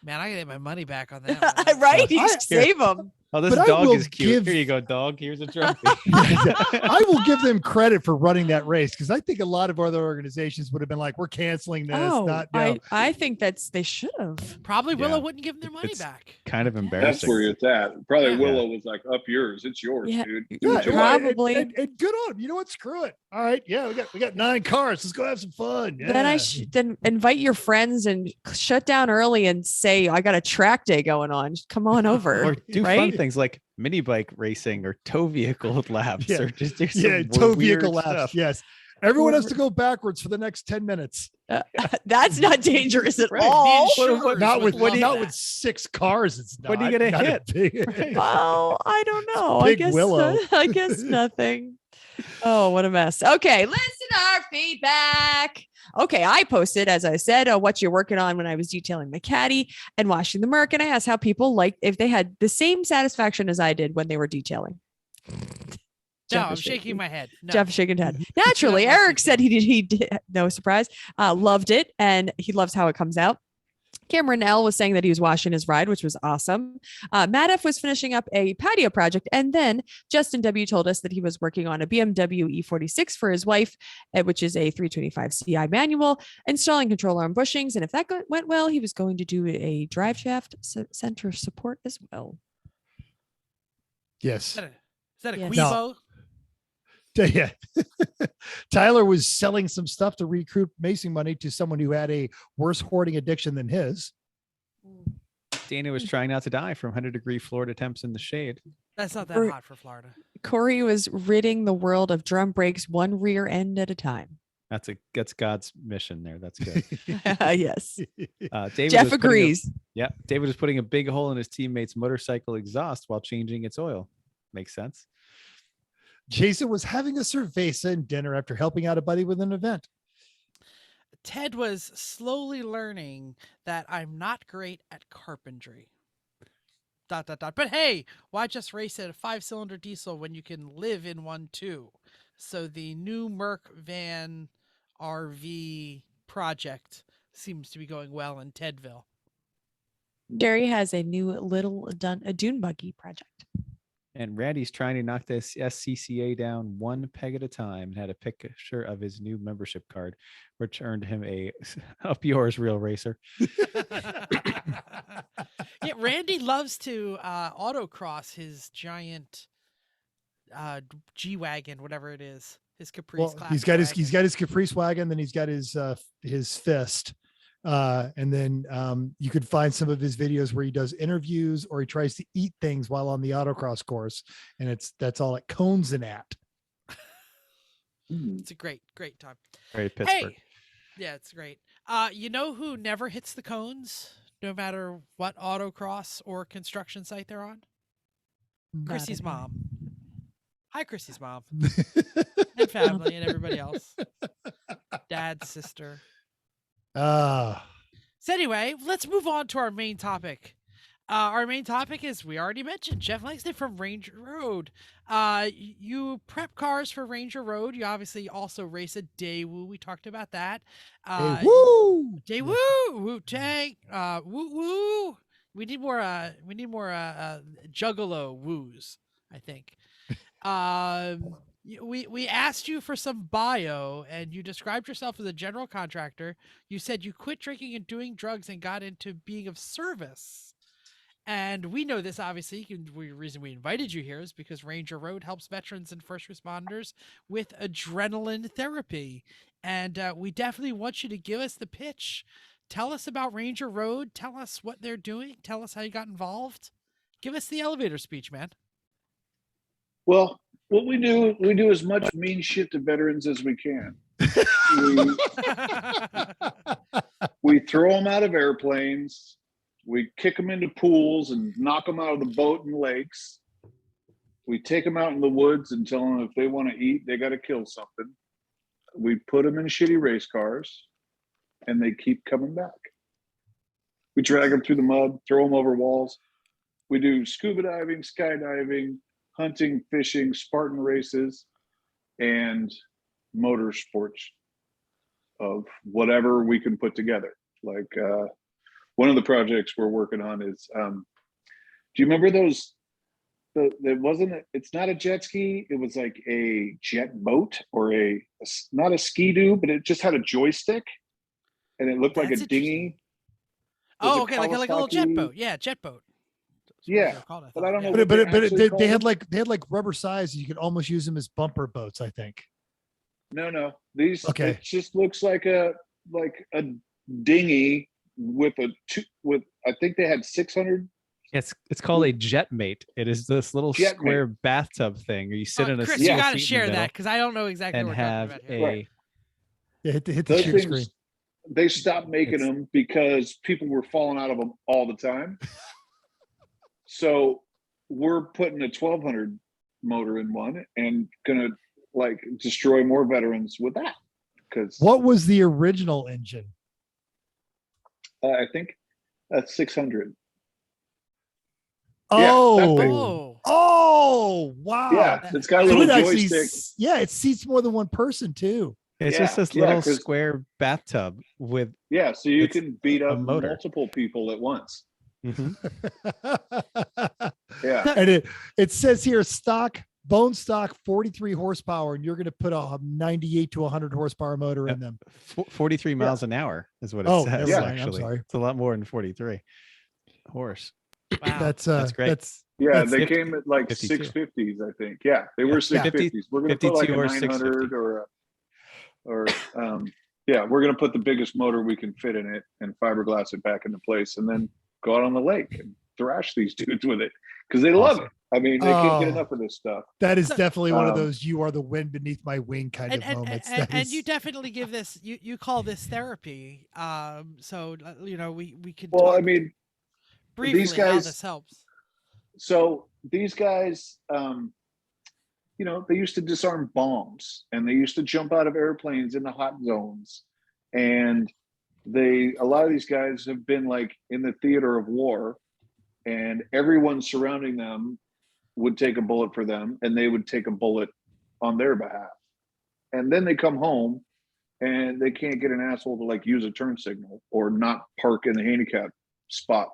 man, I gotta get my money back on that one. Right? You I- just save them. Oh, this But I dog will is cute. give- Here you go, dog. Here's a trophy. I will give them credit for running that race because I think a lot of other organizations would have been like, "We're canceling this." Oh, Not no. I think they should have. Probably Willow Yeah. wouldn't give them their money It's- back. Kind of That's embarrassing. where it's at. Probably Yeah. Willow was like, up yours. It's yours, Yeah. dude. Do Yeah, what you and- want. Probably. and good on 'em. You know what? Screw it. All right, yeah, we got 9 cars. Let's go have some fun. Then Yeah. then invite your friends and shut down early and say, I got a track day going on. Just come on over. Or do fun right? things like mini bike racing or tow vehicle laps Yeah. or just do some Yeah, tow weird vehicle laps. stuff. Yes. Everyone has to go backwards for the next 10 minutes. That's not dangerous at Right. all. The insurers Not would with love not that. with 6 cars. It's not. What are you gonna not a hit? big- Well, I don't know. Big Willow. I guess nothing. Oh, what a mess. Okay, listener feedback. Okay, I posted, as I said, what you're working on when I was detailing my caddy and washing the Merc, and I asked how people liked if they had the same satisfaction as I did when they were detailing. No, Jeff I'm is shaking my head. No. Jeff is shaking his head. Naturally, Not Eric shaking said he did, no surprise, loved it, and he loves how it comes out. Cameron L was saying that he was washing his ride, which was awesome. Matt F was finishing up a patio project. And then Justin W told us that he was working on a BMW E46 for his wife, which is a 325 CI manual, installing control arm bushings. And if that went well, he was going to do a drive shaft center support as well. Yes. Is that a Yes. Guibo? Yeah. Tyler was selling some stuff to recoup macing money to someone who had a worse hoarding addiction than his. Dana was trying not to die from 100-degree Florida temps in the shade. That's not that Or- hot for Florida. Corey was ridding the world of drum brakes one rear end at a time. That's God's mission there. That's good. Yes. David Jeff was putting agrees. David was putting a big hole in his teammate's motorcycle exhaust while changing its oil. Makes sense. Jason was having a cerveza and dinner after helping out a buddy with an event. Ted was slowly learning that I'm not great at carpentry. ... But hey, why just race at a 5-cylinder diesel when you can live in one too? So the new Merc van RV project seems to be going well in Tedville. Derry has a new a dune buggy project. And Randy's trying to knock this SCCA down one peg at a time and had a picture of his new membership card, which earned him a up yours, real racer. Yeah, Randy loves to autocross his giant G-Wagon, whatever it is. His Caprice Well, class. he's got his Caprice wagon, then he's got his fist. And then you could find some of his videos where he does interviews or he tries to eat things while on the autocross course. And that's all at cones and at. It's a great time. Right, Pittsburgh. Hey, yeah, it's great. You know who never hits the cones, no matter what autocross or construction site they're on? Chrissy's mom. Hi, Chrissy's mom and family and everybody else. Dad, sister. Ah, So anyway, let's move on to our main topic. Our main topic is, we already mentioned, Jeff Langston from Ranger Road. You prep cars for Ranger Road. You obviously also race a Daewoo. We talked about that. hey, woo! Daewoo, Woo Tang, Woo Woo. We need more. Juggalo woos, I think. We asked you for some bio, and you described yourself as a general contractor. You said you quit drinking and doing drugs and got into being of service. And we know this, obviously. The reason we invited you here is because Ranger Road helps veterans and first responders with adrenaline therapy. And we definitely want you to give us the pitch. Tell us about Ranger Road. Tell us what they're doing. Tell us how you got involved. Give us the elevator speech, man. Well, what we do as much mean shit to veterans as we can. We throw them out of airplanes. We kick them into pools and knock them out of the boat and lakes. We take them out in the woods and tell them if they want to eat, they got to kill something. We put them in shitty race cars, and they keep coming back. We drag them through the mud, throw them over walls. We do scuba diving, skydiving, hunting, fishing, Spartan races, and motorsports of whatever we can put together. Like one of the projects we're working on is, do you remember those? It's not a jet ski. It was like a jet boat, or not a ski-doo, but it just had a joystick, and it looked like a dinghy. Oh, okay, like a little jet boat. Yeah, jet boat. Yeah, but I don't know. But they had like rubber sides. You could almost use them as bumper boats, I think. No. These, okay. It just looks like a dinghy with I think they had 600. It's called a jet mate. It is this little square bathtub thing where you sit in a Chris, you got to share that, because I don't know exactly what we're talking about here. Yeah, hit the share screen. They stopped making them because people were falling out of them all the time. So we're putting a 1200 motor in one and gonna destroy more veterans with that. Because what was the original engine? I think that's 600. Oh, wow. Yeah, it's got a little joystick. It seats more than one person too. It's just this little square bathtub with. Yeah, so you can beat up multiple people at once. Mm-hmm. Yeah, and it says here bone stock 43 horsepower, and you're going to put a 98 to 100 horsepower motor in them. 43 miles an hour is what it says. Yeah, actually, I'm sorry. It's a lot more than 43 horse. Wow. That's great. They came at like 52. 650s, I think. Yeah, they were 650s. We're going to put like a 900 or we're going to put the biggest motor we can fit in it and fiberglass it back into place, and then go out on the lake and thrash these dudes with it, because they love it. I mean, they can't get enough of this stuff. That is definitely one of those "you are the wind beneath my wing" kind of moments. And you definitely give this, you call this therapy. So we could. Well, I mean, briefly these guys, how this helps. So these guys, they used to disarm bombs, and they used to jump out of airplanes in the hot zones, and a lot of these guys have been like in the theater of war, and everyone surrounding them would take a bullet for them, and they would take a bullet on their behalf. And then they come home and they can't get an asshole to use a turn signal, or not park in the handicap spot,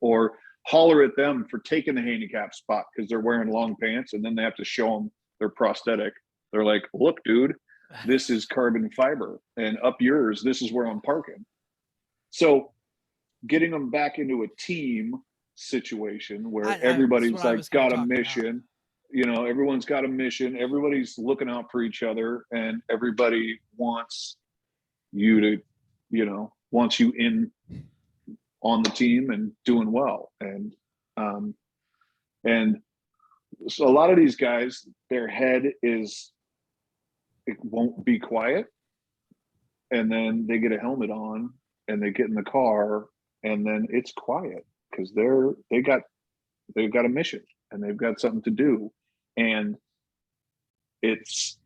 or holler at them for taking the handicap spot because they're wearing long pants, and then they have to show them their prosthetic. They're like, look, dude, this is carbon fiber, and up yours, this is where I'm parking. So getting them back into a team situation where everybody's got a mission, everyone's got a mission, everybody's looking out for each other, and everybody wants you to, wants you in on the team and doing well. And so a lot of these guys, their head is, it won't be quiet, and then they get a helmet on and they get in the car, and then it's quiet because they've got a mission and they've got something to do. And it's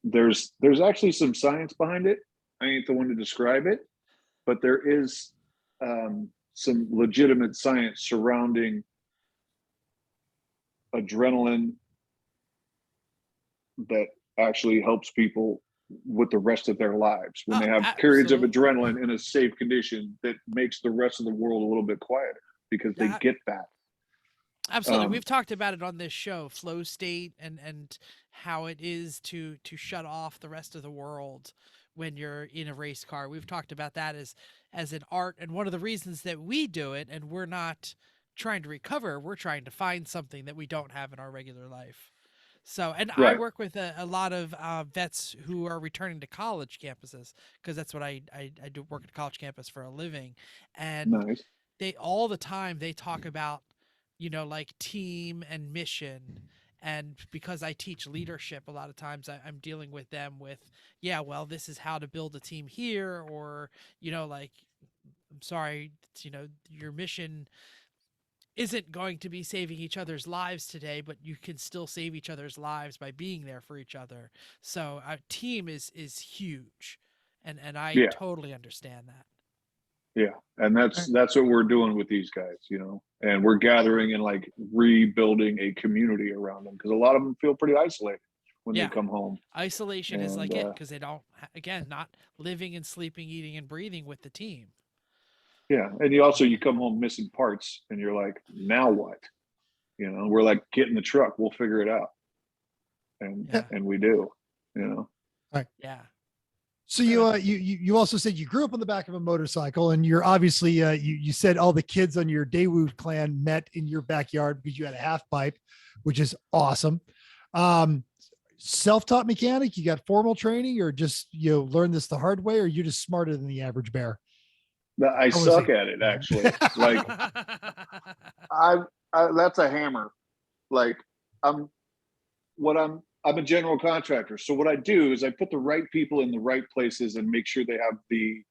there's actually some science behind it. I ain't the one to describe it, but there is some legitimate science surrounding adrenaline that actually helps people with the rest of their lives when they have periods of adrenaline in a safe condition that makes the rest of the world a little bit quieter because they get that. Absolutely. We've talked about it on this show, flow state and how it is to shut off the rest of the world when you're in a race car. We've talked about that as an art, and one of the reasons that we do it, and we're not trying to recover, we're trying to find something that we don't have in our regular life. So, and I work with a lot of vets who are returning to college campuses, because that's what I do, work at a college campus for a living. And they all the time, they talk about, like team and mission. And because I teach leadership, a lot of times I'm dealing with them with, well, this is how to build a team here, or, like, I'm sorry, your mission isn't going to be saving each other's lives today, but you can still save each other's lives by being there for each other. So a team is huge. And I totally understand that. Yeah. And that's what we're doing with these guys, and we're gathering and like rebuilding a community around them, because a lot of them feel pretty isolated when they come home. Isolation is like it, because they don't, again, not living and sleeping, eating and breathing with the team. Yeah. And you come home missing parts and you're like, now what? We're like, get in the truck, we'll figure it out. And we do, Right. Yeah. So you also said you grew up on the back of a motorcycle, and you're obviously you said all the kids on your Daewoo clan met in your backyard because you had a half pipe, which is awesome. Self-taught mechanic, you got formal training, or just learned this the hard way, or you're just smarter than the average bear? I suck at it, actually. Like that's a hammer. Like I'm a general contractor. So what I do is I put the right people in the right places and make sure they have the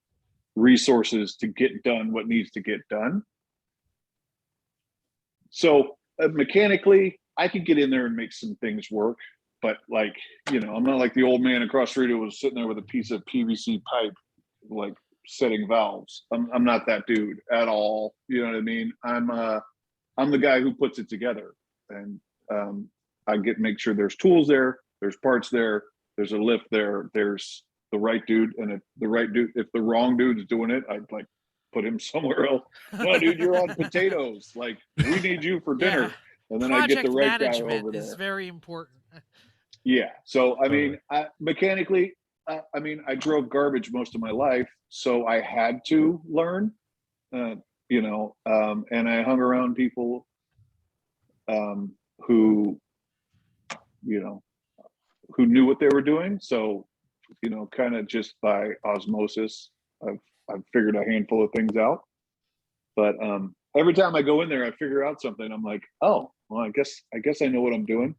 resources to get done what needs to get done. So mechanically, I could get in there and make some things work. But like, I'm not like the old man across the street who was sitting there with a piece of PVC pipe, like setting valves. I'm not that dude at all. You know what I mean? I'm the guy who puts it together, and I make sure there's tools there, there's parts there, there's a lift there, there's the right dude, and if the wrong dude's doing it, I'd like put him somewhere else. No, dude, you're on potatoes. Like, we need you for dinner. And then I get the right guy over there. Is very important. Yeah. So I mean, mechanically, I drove garbage most of my life, so I had to learn, and I hung around people who knew what they were doing. So, kind of just by osmosis, I've figured a handful of things out. But every time I go in there, I figure out something. I'm like, oh, well, I guess I know what I'm doing.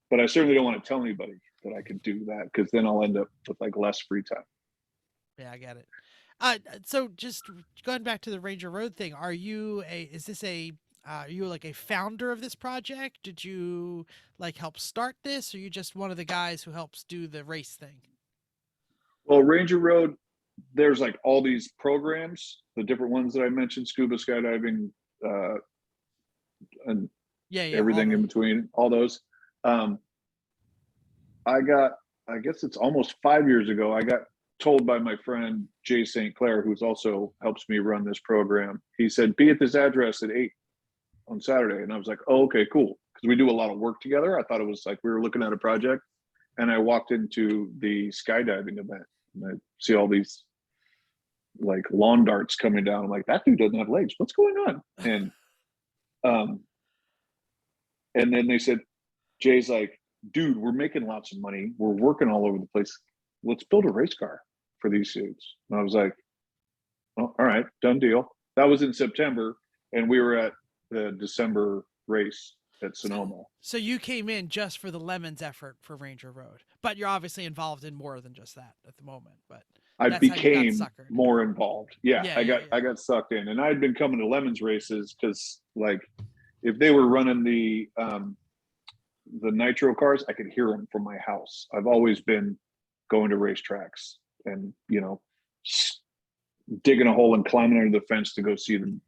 But I certainly don't want to tell anybody that I can do that, because then I'll end up with like less free time. Yeah, I get it. So just going back to the Ranger Road thing, are you like a founder of this project? Did you like help start this, or are you just one of the guys who helps do the race thing? Well, Ranger Road, there's like all these programs, the different ones that I mentioned, scuba skydiving, and everything in between, all those. I guess it's almost 5 years ago, I got told by my friend Jay St. Clair, who's also helps me run this program. He said, be at this address at 8 on Saturday. And I was like, oh, okay, cool. Because we do a lot of work together. I thought it was like we were looking at a project. And I walked into the skydiving event, and I see all these like lawn darts coming down. I'm like, that dude doesn't have legs. What's going on? And then they said, Jay's like, dude, we're making lots of money. We're working all over the place. Let's build a race car for these suits. And I was like, oh, all right, done deal. That was in September, and we were at the December race at Sonoma. So you came in just for the Lemons effort for Ranger Road, but you're obviously involved in more than just that at the moment. But I became more involved. I got sucked in, and I'd been coming to Lemons races because, like, if they were running the the nitro cars, I could hear them from my house. I've always been going to racetracks and, digging a hole and climbing under the fence to go see the,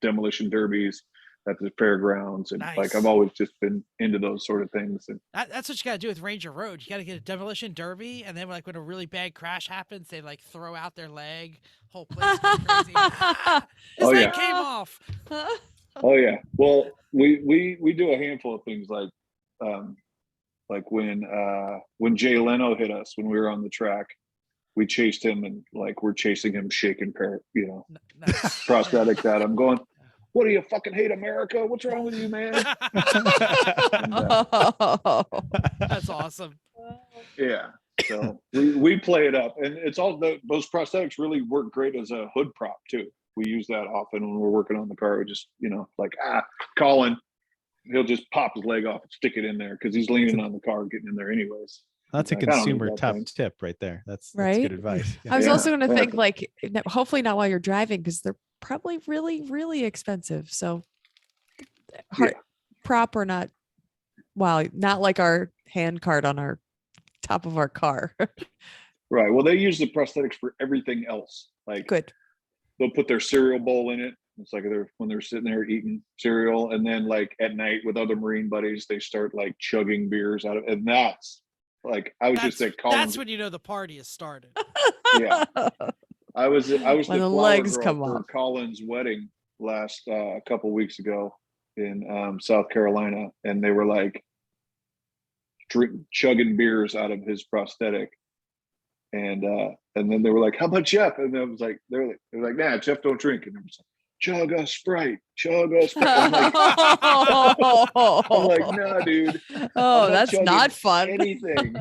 demolition derbies at the fairgrounds. And like, Nice. I've always just been into those sort of things. And That's what you got to do with Ranger Road. You got to get a demolition derby, and then like when a really bad crash happens, they like throw out their leg. Whole place goes crazy. His Oh, leg yeah. came off. oh yeah. Well, we do a handful of things like when Jay Leno hit us when we were on the track, we chased him and like we're chasing him shaking Nice. prosthetics at him going, what do you fucking hate America? What's wrong with you, man? That's awesome. Yeah. So we play it up, and it's all those prosthetics really work great as a hood prop too. We use that often when we're working on the car. We just, Colin, he'll just pop his leg off and stick it in there because he's leaning on the car getting in there anyways. That's a Like, I don't need consumer that top thing. tip right there. That's Right? good advice. I was Yeah, also going to think exactly. like, hopefully not while you're driving because they're probably really, really expensive. So hard, prop or not, not like our hand card on our top of our car. Right. Well, they use the prosthetics for everything else. Like Good. they'll put their cereal bowl in it. It's like when they're sitting there eating cereal, and then like at night with other Marine buddies, they start like chugging beers out of, and that's like I was just at Colin's. That's when you know the party has started. Yeah. I was When the the flower legs girl come for off. Colin's wedding last a couple weeks ago in South Carolina, and they were like chugging beers out of his prosthetic, and then they were like, "How about Jeff?" And I was like, they were like, "Nah, Jeff don't drink." And I was like, "Chug a Sprite, chug a Sprite." I'm like, "No, dude. Oh, I'm that's chugging not fun. Anything.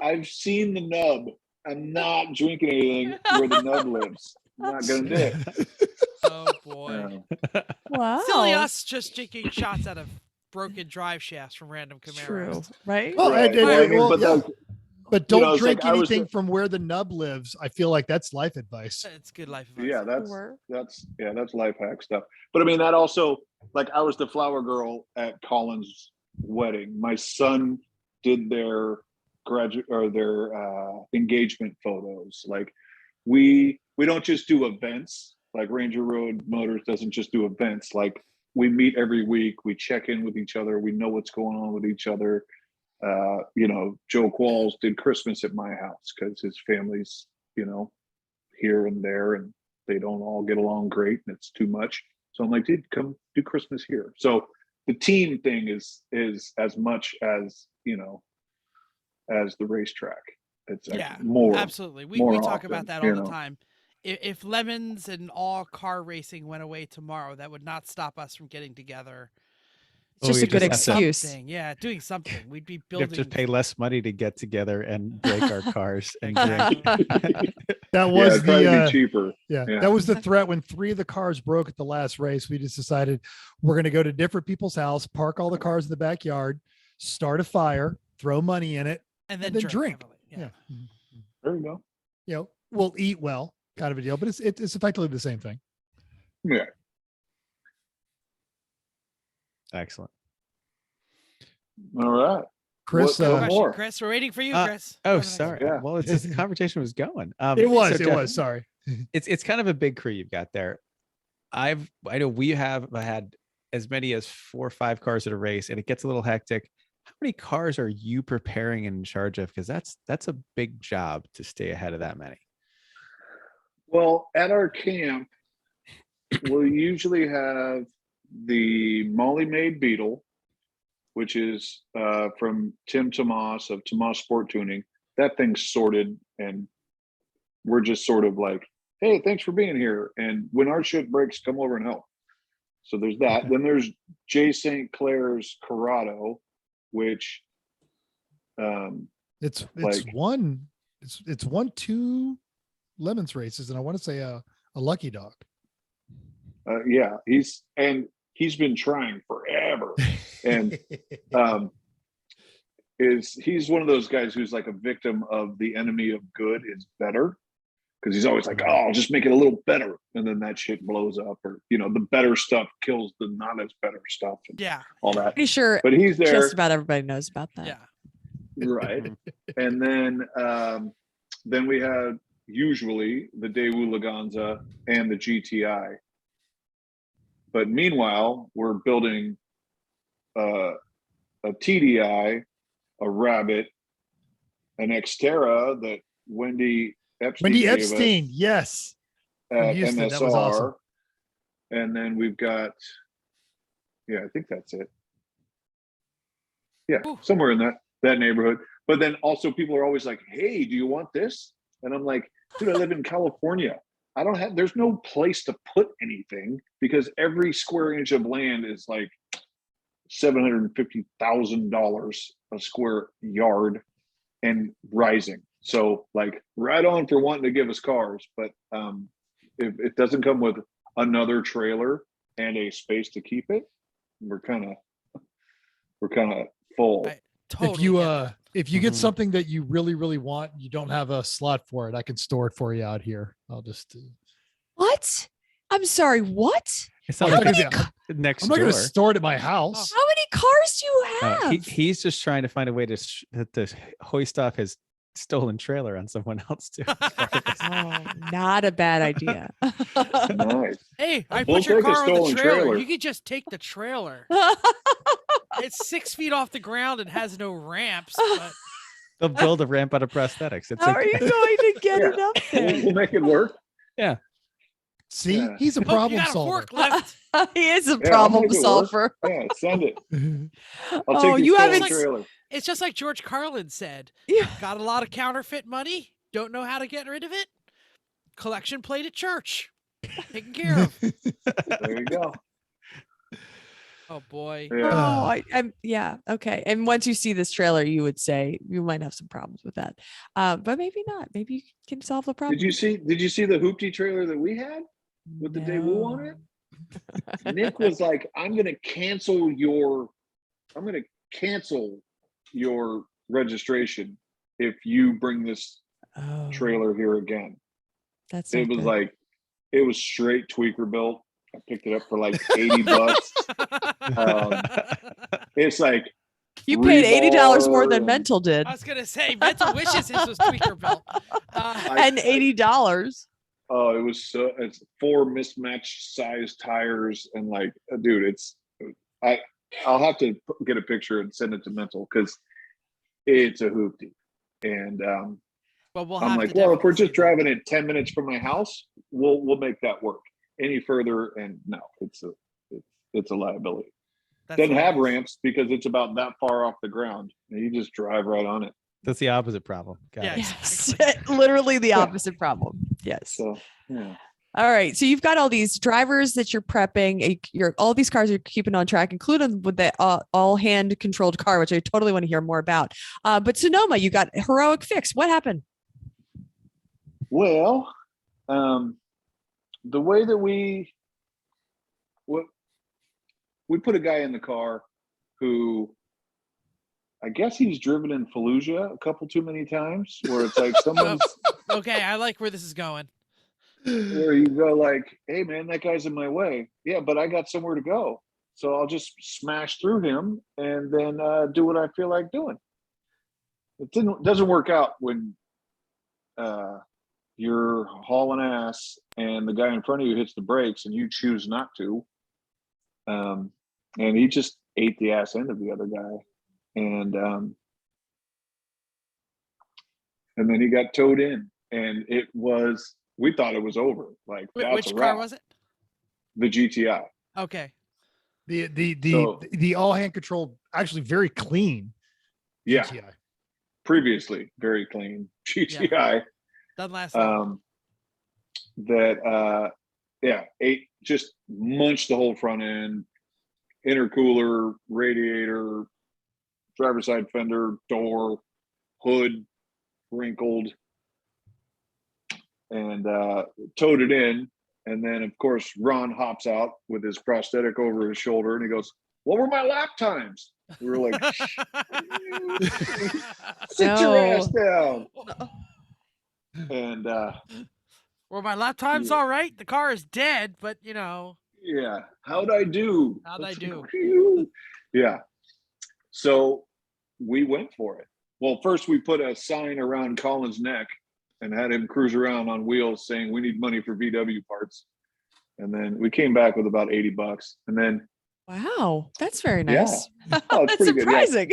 I've seen the nub. I'm not drinking anything where the nub lives. I'm not gonna do it." Oh boy. Wow. Silly us just drinking shots out of broken drive shafts from random Camaros. True. Right? Well, Right. and- Well, I mean, well, but yeah. like, But don't it's drink like I was anything from where the nub lives. I feel like that's life advice. It's good life advice. yeah, Sure. that's life hack stuff. But I mean, that also, like, I was the flower girl at Colin's wedding. My son did their engagement photos. Like, we don't just do events. Like Ranger Road Motors doesn't just do events. Like, we meet every week. We check in with each other. We know what's going on with each other. Joe Qualls did Christmas at my house because his family's, here and there, and they don't all get along great, and it's too much. So I'm like, dude, come do Christmas here. So the team thing is as much as, as the racetrack. It's more. Absolutely. We more talk often, about that all the time. If lemons and all car racing went away tomorrow, that would not stop us from getting together. It's just we a good just have to- excuse. Yeah, doing something. We'd be We building. have to pay less money to get together and break our cars and Exactly. drink. That Yeah, was it'd probably the be cheaper. yeah, Yeah. that was the threat when 3 of the cars broke at the last race. We just decided we're going to go to different people's house, park all the cars in the backyard, start a fire, throw money in it, and then drink. heavily. Yeah. There you go. We'll eat well, kind of a deal, but it's effectively the same thing. Yeah. Excellent. All right. Chris, What- Question, more. Chris. We're waiting for you, Chris. Oh, Go to the next sorry. Yeah. Well, it's just the conversation was going. it was, so Jeff, sorry. It's kind of a big crew you've got there. I know we have had as many as 4 or 5 cars at a race, and it gets a little hectic. How many cars are you preparing and in charge of? Because that's a big job to stay ahead of that many. Well, at our camp, we'll usually have the Molly Made Beetle, which is from Tim Tomas of Tomas Sport Tuning. That thing's sorted, and we're just sort of like, hey, thanks for being here. And when our shit breaks, come over and help. So there's that. Then there's Jay St. Clair's Corrado, which It's like- won 2 lemons races, and I want to say a lucky dog. yeah, he's been trying forever. And he's one of those guys who's like a victim of the enemy of good is better. because he's always like, oh, I'll just make it a little better, and then that shit blows up, or the better stuff kills the not as better stuff, and Yeah. all that. Pretty sure But he's there. just about everybody knows about that. Yeah. Right. And then we had usually the Daewoo Laganza and the GTI. But meanwhile, we're building a TDI, a Rabbit, an Xterra that Wendy Epstein gave us yes. at Houston, MSR. that was awesome. And then we've got, I think that's it. Yeah, somewhere in that neighborhood. But then also people are always like, hey, do you want this? And I'm like, dude, I live in California. There's no place to put anything because every square inch of land is like $750,000 a square yard and rising. So like right on for wanting to give us cars. But if it doesn't come with another trailer and a space to keep it, we're kind of full. Totally if you get something that you really, really want, you don't have a slot for it, I can store it for you out here. I'll just What? I'm sorry, what? It's not I'm like not next going to door. store it at my house. How many cars do you have? He's just trying to find a way to hoist off his stolen trailer on someone else too. Not a bad idea. Nice. Hey, I We'll put your take a car on the stolen trailer. trailer. You could just take the trailer. It's 6 feet off the ground and has no ramps. But They'll build a ramp out of prosthetics. It's How are you going to get it up there? We'll make it work. Yeah. See, Yeah. he's a Hope you problem got a solver. forklift. He is a Yeah, I'll problem make it work. solver. Yeah, send it. I'll Oh, take you your haven't stolen trailer. It's just like George Carlin said. Yeah. Got a lot of counterfeit money. Don't know how to get rid of it. Collection plate at church. Taken care of. There you go. Oh boy. Yeah. I'm yeah, okay. And once you see this trailer, you would say you might have some problems with that. But maybe not. Maybe you can solve the problem. Did you see the hoopty trailer that we had with the Daewoo on it? Nick was like, I'm gonna cancel your registration if you bring this Oh, trailer here again. that's It not was good. like, it was straight tweaker built. I picked it up for like 80 bucks. It's like You paid $80 more rebar than and- Mental did. I was gonna say Mental wishes his was tweaker built. And $80. Oh, it's 4 mismatched size tires and like, dude, I'll have to get a picture and send it to Mental because it's a hoopty. And But we'll I'm have like, to well, if we're definitely just driving it 10 minutes from my house, we'll make that work. Any further, and no, it's a liability. That's Doesn't have hilarious. ramps because it's about that far off the ground. And you just drive right on it. That's the opposite problem. Got Yeah, it. Yes. Literally the opposite problem. Yes. So yeah. All right. So you've got all these drivers that you're prepping. All these cars you're keeping on track, including with the all hand controlled car, which I totally want to hear more about. But Sonoma, you got a heroic fix. What happened? Well, the way that we put a guy in the car who, I guess he's driven in Fallujah a couple too many times, where it's like someone's Okay, I like where this is going. where you go like, hey man, that guy's in my way. Yeah, but I got somewhere to go. So I'll just smash through him and then do what I feel like doing. It doesn't work out when you're hauling ass and the guy in front of you hits the brakes and you choose not to. And he just ate the ass end of the other guy. And then he got towed in, and we thought it was over. Like, that's Which a car wrap. was it? The GTI. Okay. The all hand controlled, actually very clean. Yeah. GTI. Previously very clean GTI. Doesn't last long. Ate, just munched the whole front end, intercooler, radiator, driver's side fender, door, hood, wrinkled, and towed it in. And then, of course, Ron hops out with his prosthetic over his shoulder, and he goes, "What were my lap times?" We were like, "Sit your ass down." And Well, my lap time's Yeah. all right. The car is dead, but you know, Yeah. How'd I do? how'd I do? Yeah. So we went for it. Well, first we put a sign around Colin's neck and had him cruise around on wheels saying, we need money for VW parts. And then we came back with about $80. And then, Wow, that's very yeah, nice. oh, it's That's pretty good. Yeah. surprising.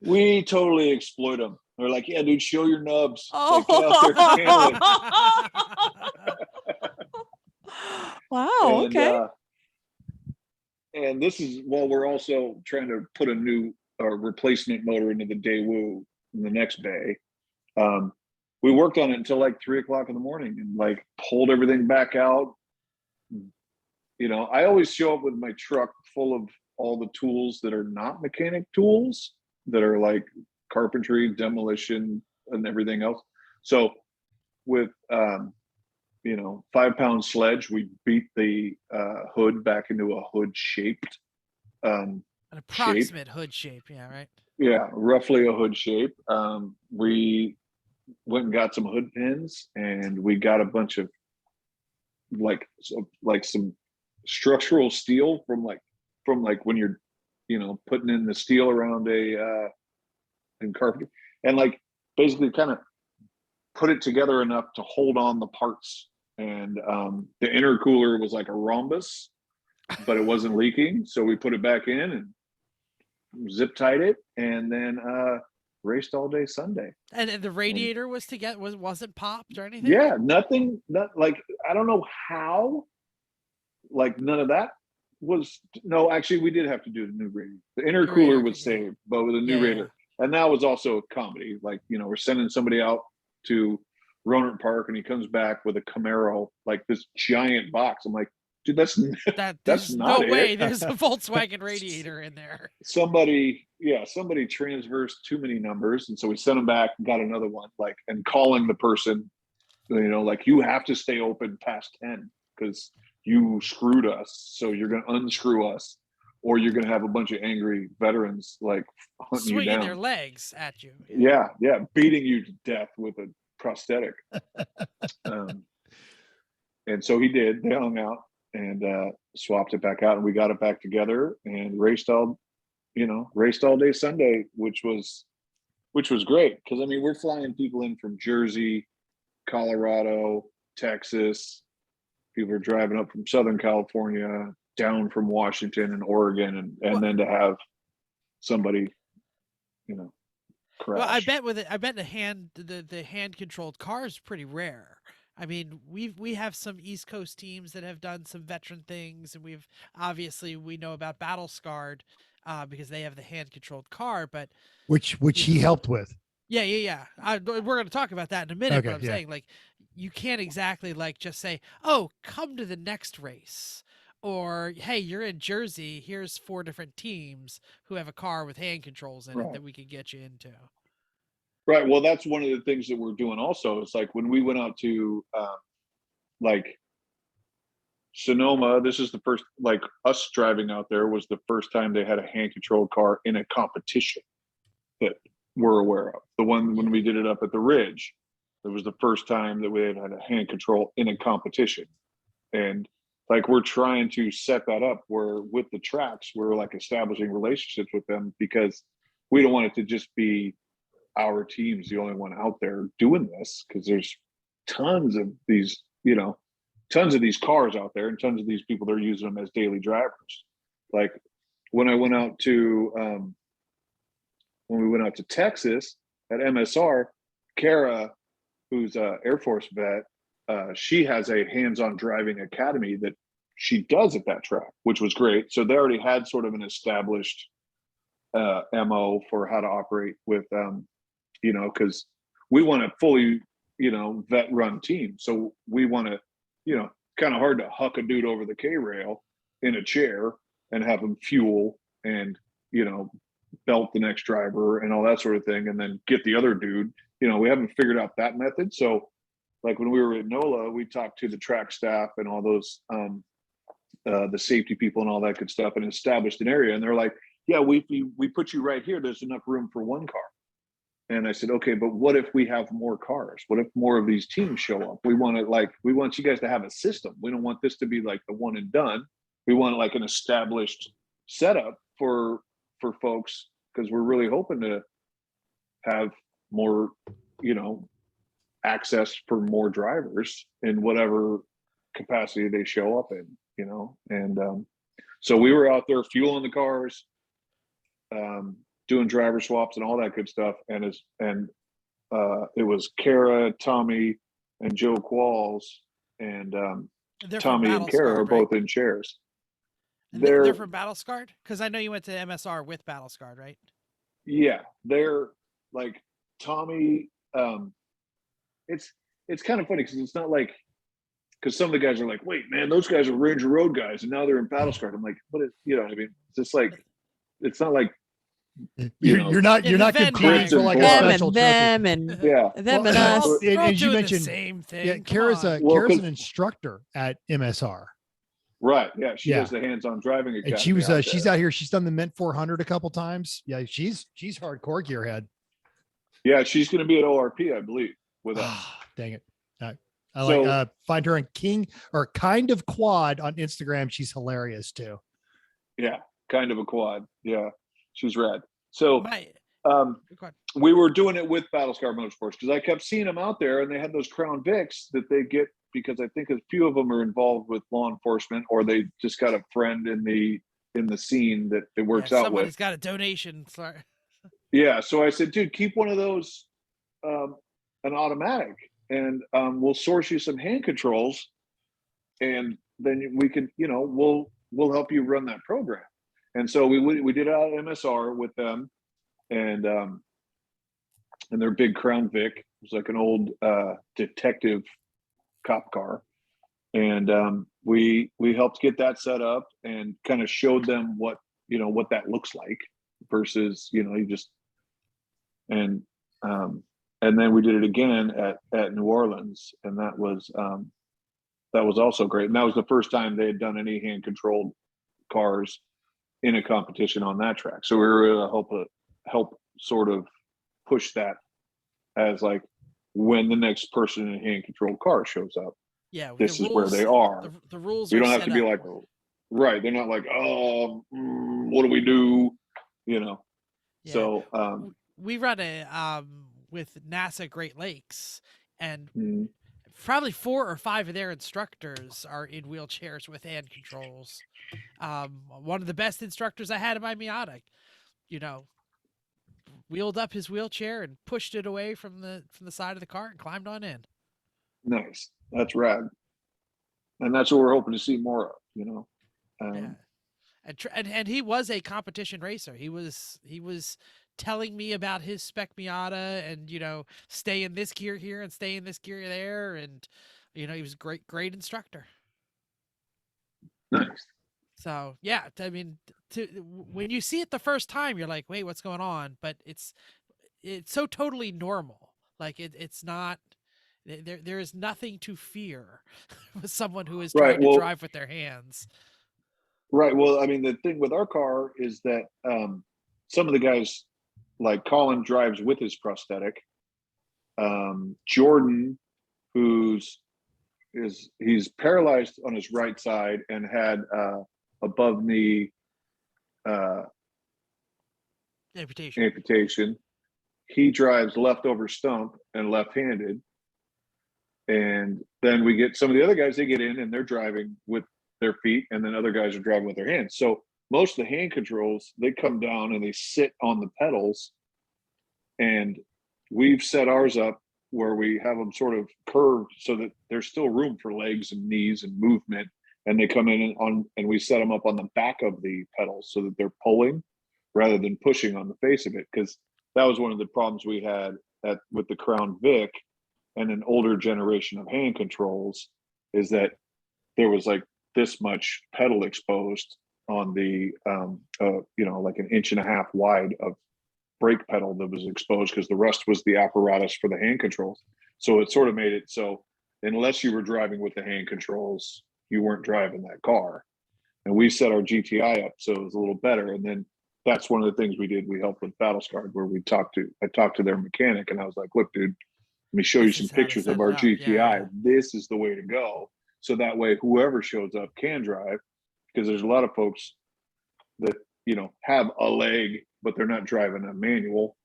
We totally exploit them. They're like, yeah, dude, show your nubs. Like, get out there and handle it. Wow. And, Okay. and this is while we're also trying to put a new replacement motor into the Daewoo in the next bay. We worked on it until like 3 o'clock in the morning and like pulled everything back out. You know, I always show up with my truck full of all the tools that are not mechanic tools, that are like carpentry, demolition, and everything else. So with 5-pound sledge, we beat the hood back into a hood shaped An approximate hood shape. Yeah, right. yeah, roughly a hood shape. We went and got some hood pins, and we got a bunch of some structural steel from when you're putting in the steel around a in carpet, and like basically kind of put it together enough to hold on the parts. And the intercooler was like a rhombus, but it wasn't leaking, so we put it back in and zip tied it, and then raced all day Sunday. And the radiator wasn't popped or anything. Yeah, nothing. Not like, I don't know how. Like none of that was. No, actually, we did have to do the new radiator. The intercooler was saved, but with a new radiator, and that was also a comedy. Like, we're sending somebody out to Roanoke Park, and he comes back with a Camaro, like this giant box. I'm like, dude, that's there's not no way it. there's a Volkswagen radiator in there. Somebody transversed too many numbers, and so we sent them back and got another one, like, and calling the person, like, you have to stay open past 10 because you screwed us, so you're going to unscrew us, or you're going to have a bunch of angry veterans like hunting you swinging down, their legs at you. Yeah, beating you to death with a prosthetic. And so he did. They hung out and swapped it back out, and we got it back together and raced all day Sunday, which was great, because I mean, we're flying people in from Jersey, Colorado, Texas. People are driving up from Southern California, down from Washington and Oregon, and then to have somebody, crash. Well, I bet the hand controlled car is pretty rare. I mean, we have some East Coast teams that have done some veteran things, and we know about Battle Scarred because they have the hand controlled car, but which he helped with. Yeah. We're going to talk about that in a minute. Okay, but I'm saying, like, you can't exactly like just say, "Oh, come to the next race," or "Hey, you're in Jersey. Here's 4 different teams who have a car with hand controls in it that we can get you into." Right. Well, that's one of the things that we're doing also. It's like when we went out to like Sonoma, this is the first, like, us driving out there was the first time they had a hand controlled car in a competition that we're aware of. The one when we did it up at the Ridge, it was the first time that we had a hand control in a competition. And like, we're trying to set that up where with the tracks, we're like establishing relationships with them, because we don't want it to just be our team's the only one out there doing this, because there's tons of these cars out there and tons of these people that are using them as daily drivers. Like when I went out to when we went out to Texas at MSR, Kara, who's a Air Force vet, she has a hands-on driving academy that she does at that track, which was great. So they already had sort of an established MO for how to operate with because we want a fully vet run team. So we want to, kind of hard to huck a dude over the K-rail in a chair and have him fuel and belt the next driver and all that sort of thing, and then get the other dude. We haven't figured out that method. So like when we were at NOLA, we talked to the track staff and all those the safety people and all that good stuff, and established an area. And they're like, yeah, we put you right here, there's enough room for one car. And I said, okay, but what if we have more cars? What if more of these teams show up? We want you guys to have a system. We don't want this to be like the one and done. We want like an established setup for folks, because we're really hoping to have more, access for more drivers in whatever capacity they show up in, and so we were out there fueling the cars, doing driver swaps and all that good stuff. And it was Kara, Tommy, and Joe Qualls, and Tommy and Kara are both in chairs. They're from Battle Scarred? Because I know you went to MSR with Battle Scarred, right? Yeah, they're like Tommy. It's kind of funny because it's not like, because some of the guys are like, wait, man, those guys are Ranger Road guys, and now they're in Battle Scarred. I'm like, what is, what I mean? It's just like, it's not like you're not competing for like a special them and yeah, them and us. As you mentioned, the same thing. Yeah, Kara's an instructor at MSR. Right. Yeah, she does the hands-on driving. And she was she's out here. She's done the Mint 400 a couple times. Yeah, she's hardcore gearhead. Yeah, she's going to be at ORP, I believe, with us. Dang it. I find her on King or Kind of Quad on Instagram. She's hilarious too. Yeah, Kind of a Quad. Yeah, she's rad. So we were doing it with Battlescar Motorsports because I kept seeing them out there, and they had those Crown Vics that they get because I think a few of them are involved with law enforcement, or they just got a friend in the scene that it works out with. Somebody's got a donation. Sorry. Yeah, so I said, dude, keep one of those an automatic, and we'll source you some hand controls, and then we can, we'll help you run that program. And so we did it out at MSR with them, and their big Crown Vic. It was like an old detective cop car, and we helped get that set up and kind of showed them what that looks like versus you just and then we did it again at New Orleans, and that was also great. And that was the first time they had done any hand controlled cars in a competition on that track. So we were able to help sort of push that as like, when the next person in a hand controlled car shows up, this is where they are. The rules. You don't have to be like, right. They're not like, what do we do? Yeah. So we run a with NASA Great Lakes, and probably 4 or 5 of their instructors are in wheelchairs with hand controls. One of the best instructors I had in my Miata, wheeled up his wheelchair and pushed it away from the side of the car and climbed on in. Nice. That's rad. And that's what we're hoping to see more of, And he was a competition racer. He was telling me about his spec Miata and, stay in this gear here and stay in this gear there. And, he was a great instructor. Nice. So, yeah, I mean, when you see it the first time, you're like, wait, what's going on? But it's so totally normal. Like it's not, there is nothing to fear with someone who is trying to drive with their hands. Right. Well, I mean, the thing with our car is that some of the guys, like Colin, drives with his prosthetic. Jordan, he's paralyzed on his right side and had above knee amputation. He drives leftover stump and left-handed. And then we get some of the other guys, they get in and they're driving with their feet, and then other guys are driving with their hands. So most of the hand controls, they come down and they sit on the pedals, and we've set ours up where we have them sort of curved so that there's still room for legs and knees and movement. And they come in and we set them up on the back of the pedals so that they're pulling rather than pushing on the face of it. Because that was one of the problems we had with the Crown Vic and an older generation of hand controls, is that there was like this much pedal exposed on the like an 1.5 inch wide of brake pedal that was exposed, because the rest was the apparatus for the hand controls. So it sort of made it so unless you were driving with the hand controls, you weren't driving that car. And we set our GTI up so it was a little better. And then that's one of the things we did. We helped with Battle Scarred, where I talked to their mechanic, and I was like, look, dude, let me show you This some is how to pictures set of it our up. GTI. Yeah. This is the way to go. So that way, whoever shows up can drive, because there's a lot of folks that, have a leg, but they're not driving a manual,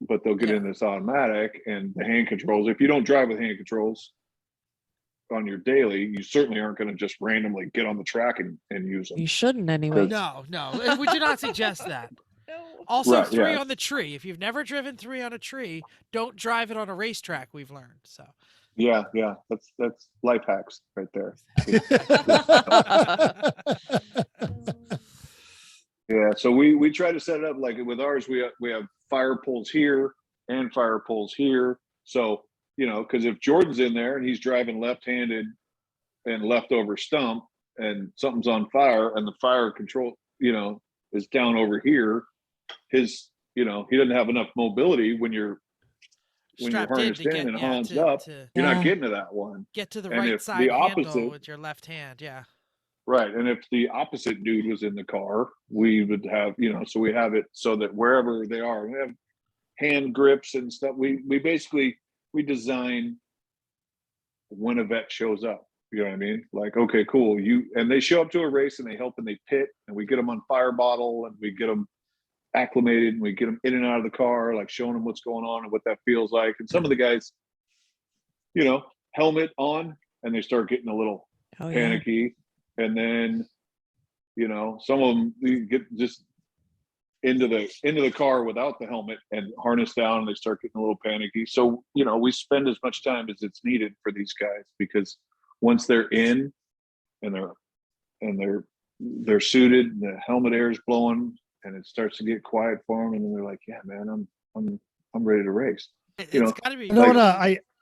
but they'll get in this automatic and the hand controls. If you don't drive with hand controls on your daily, you certainly aren't going to just randomly get on the track and use them. You shouldn't anyway. No, we do not suggest that. No. Also, Right, 3 yeah. on the tree. If you've never driven 3 on a tree, don't drive it on a racetrack. We've learned. So Yeah, that's life hacks right there. Yeah, so we try to set it up like with ours. We have fire poles here and fire poles here. So because if Jordan's in there and he's driving left-handed and leftover stump, and something's on fire and the fire control is down over here, his he doesn't have enough mobility when you're strapped in harnessed to in get and Hans up. You're Yeah. not getting to that one. get to the And right if side the handle opposite- with your left hand. Yeah. Right. And if the opposite dude was in the car, we would have, so we have it so that wherever they are, we have hand grips and stuff. We design when a vet shows up. You know what I mean? Like, okay, cool. And they show up to a race and they help and they pit, and we get them on fire bottle and we get them acclimated and we get them in and out of the car, like showing them what's going on and what that feels like. And some of the guys, helmet on, and they start getting a little panicky. And then, some of them get just into the car without the helmet and harness down, and they start getting a little panicky. So, we spend as much time as it's needed for these guys, because once they're in and they're suited and the helmet air is blowing and it starts to get quiet for them, and then they're like, yeah, man, I'm ready to race. It's got to be. No,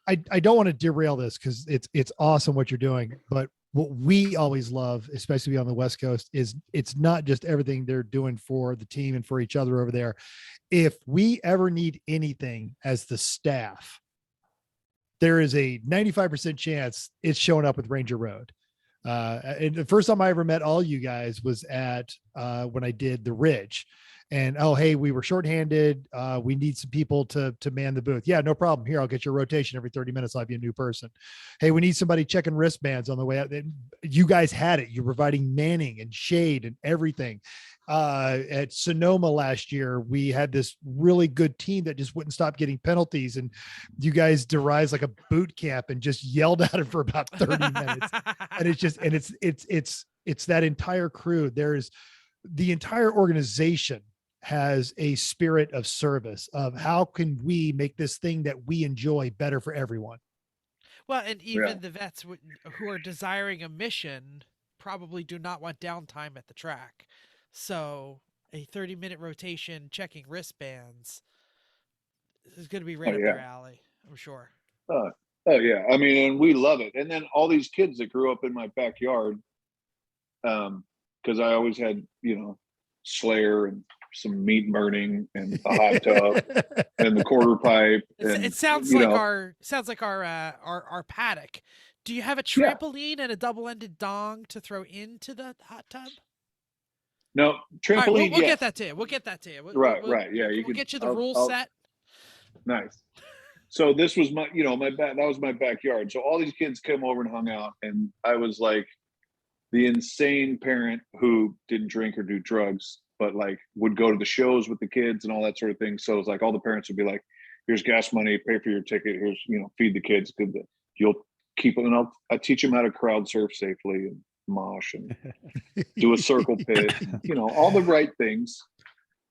I don't want to derail this, because it's awesome what you're doing, but what we always love, especially on the West Coast, is it's not just everything they're doing for the team and for each other over there. If we ever need anything as the staff, there is a 95% chance it's showing up with Ranger Road. And the first time I ever met all you guys was at when I did the Ridge. And hey, we were shorthanded. We need some people to man the booth. Yeah, no problem. Here, I'll get your rotation every 30 minutes. I'll have you a new person. Hey, we need somebody checking wristbands on the way out. You guys had it. You're providing manning and shade and everything. At Sonoma last year, we had this really good team that just wouldn't stop getting penalties, and you guys derised like a boot camp and just yelled at it for about 30 minutes. And it's that entire crew. There's the entire organization has a spirit of service of how can we make this thing that we enjoy better for everyone. Well, and even the vets who are desiring a mission probably do not want downtime at the track. So a 30-minute rotation checking wristbands is going to be right up their alley, I'm sure. Oh yeah. I mean, and we love it. And then all these kids that grew up in my backyard, because I always had, Slayer and some meat burning and a hot tub and the quarter pipe. And, it sounds like our paddock. Do you have a trampoline and a double-ended dong to throw into the hot tub? No, trampoline. Right, we'll get that to you. We'll get that to you. Right. Yeah, we'll get you the rules set. Nice. So this was my, that was my backyard. So all these kids came over and hung out, and I was like the insane parent who didn't drink or do drugs, but like would go to the shows with the kids and all that sort of thing. So it's like all the parents would be like, here's gas money, pay for your ticket. Here's, feed the kids. You'll keep them. And I teach them how to crowd surf safely and mosh and do a circle pit, all the right things.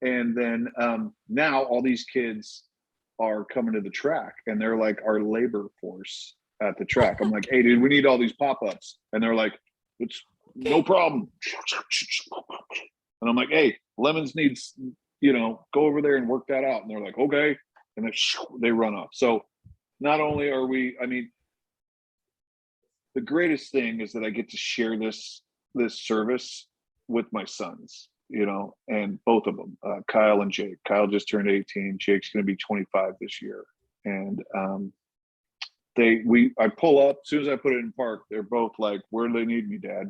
And then now all these kids are coming to the track, and they're like our labor force at the track. I'm like, hey, dude, we need all these pop-ups. And they're like, it's no problem. And I'm like, hey, Lemons needs, go over there and work that out. And they're like, okay. And then they run off. So not only are we, the greatest thing is that I get to share this service with my sons, and both of them, Kyle and Jake. Kyle just turned 18. Jake's going to be 25 this year. And I pull up, as soon as I put it in park, they're both like, where do they need me, Dad?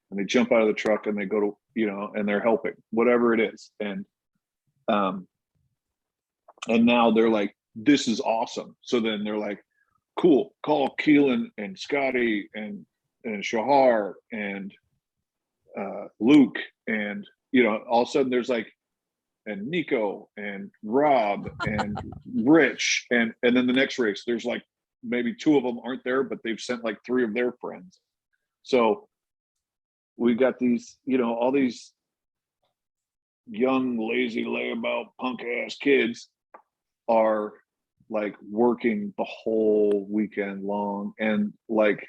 and they jump out of the truck and they go to, and they're helping, whatever it is. And now they're like, this is awesome. So then they're like, cool, call Keelan and Scotty and Shahar and Luke, and all of a sudden there's like, and Nico and Rob and Rich, and then the next race there's like maybe 2 of them aren't there, but they've sent like 3 of their friends. So we got these, all these young, lazy, layabout, punk ass kids are like working the whole weekend long, and like,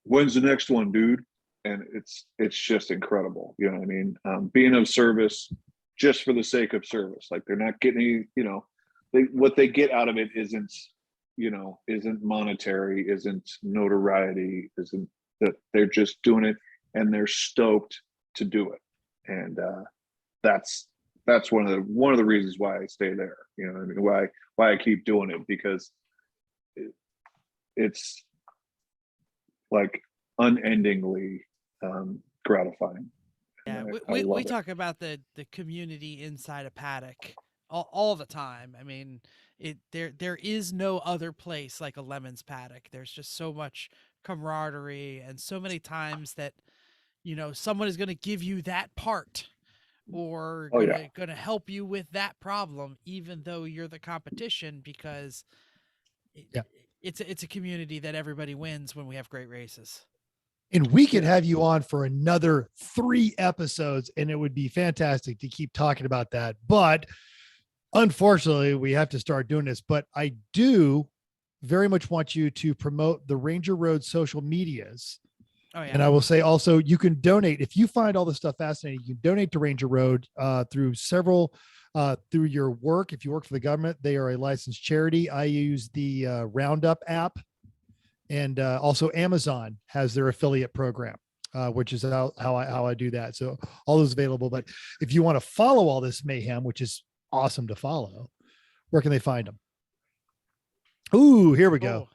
when's the next one, dude? And it's just incredible. You know what I mean? Being of service just for the sake of service. Like, they're not getting any, what they get out of it isn't monetary, isn't notoriety, isn't that, they're just doing it and they're stoked to do it. And that's one of the reasons why I stay there. You know what I mean? Why I keep doing it, because it's like unendingly gratifying. Yeah, I we it. talk about the community inside a paddock all the time. I mean, there is no other place like a Lemons paddock. There's just so much camaraderie, and so many times that someone is going to give you that part, or gonna help you with that problem, even though you're the competition, because it's a community that everybody wins when we have great races. And we could have you on for another 3 episodes, and it would be fantastic to keep talking about that. But unfortunately, we have to start doing this. But I do very much want you to promote the Ranger Road social medias. Oh, yeah. And I will say also, you can donate. If you find all this stuff fascinating, you can donate to Ranger Road through through your work. If you work for the government, they are a licensed charity. I use the Roundup app. And also Amazon has their affiliate program, which is how I do that. So all those available. But if you want to follow all this mayhem, which is awesome to follow, where can they find them? Ooh, here we go.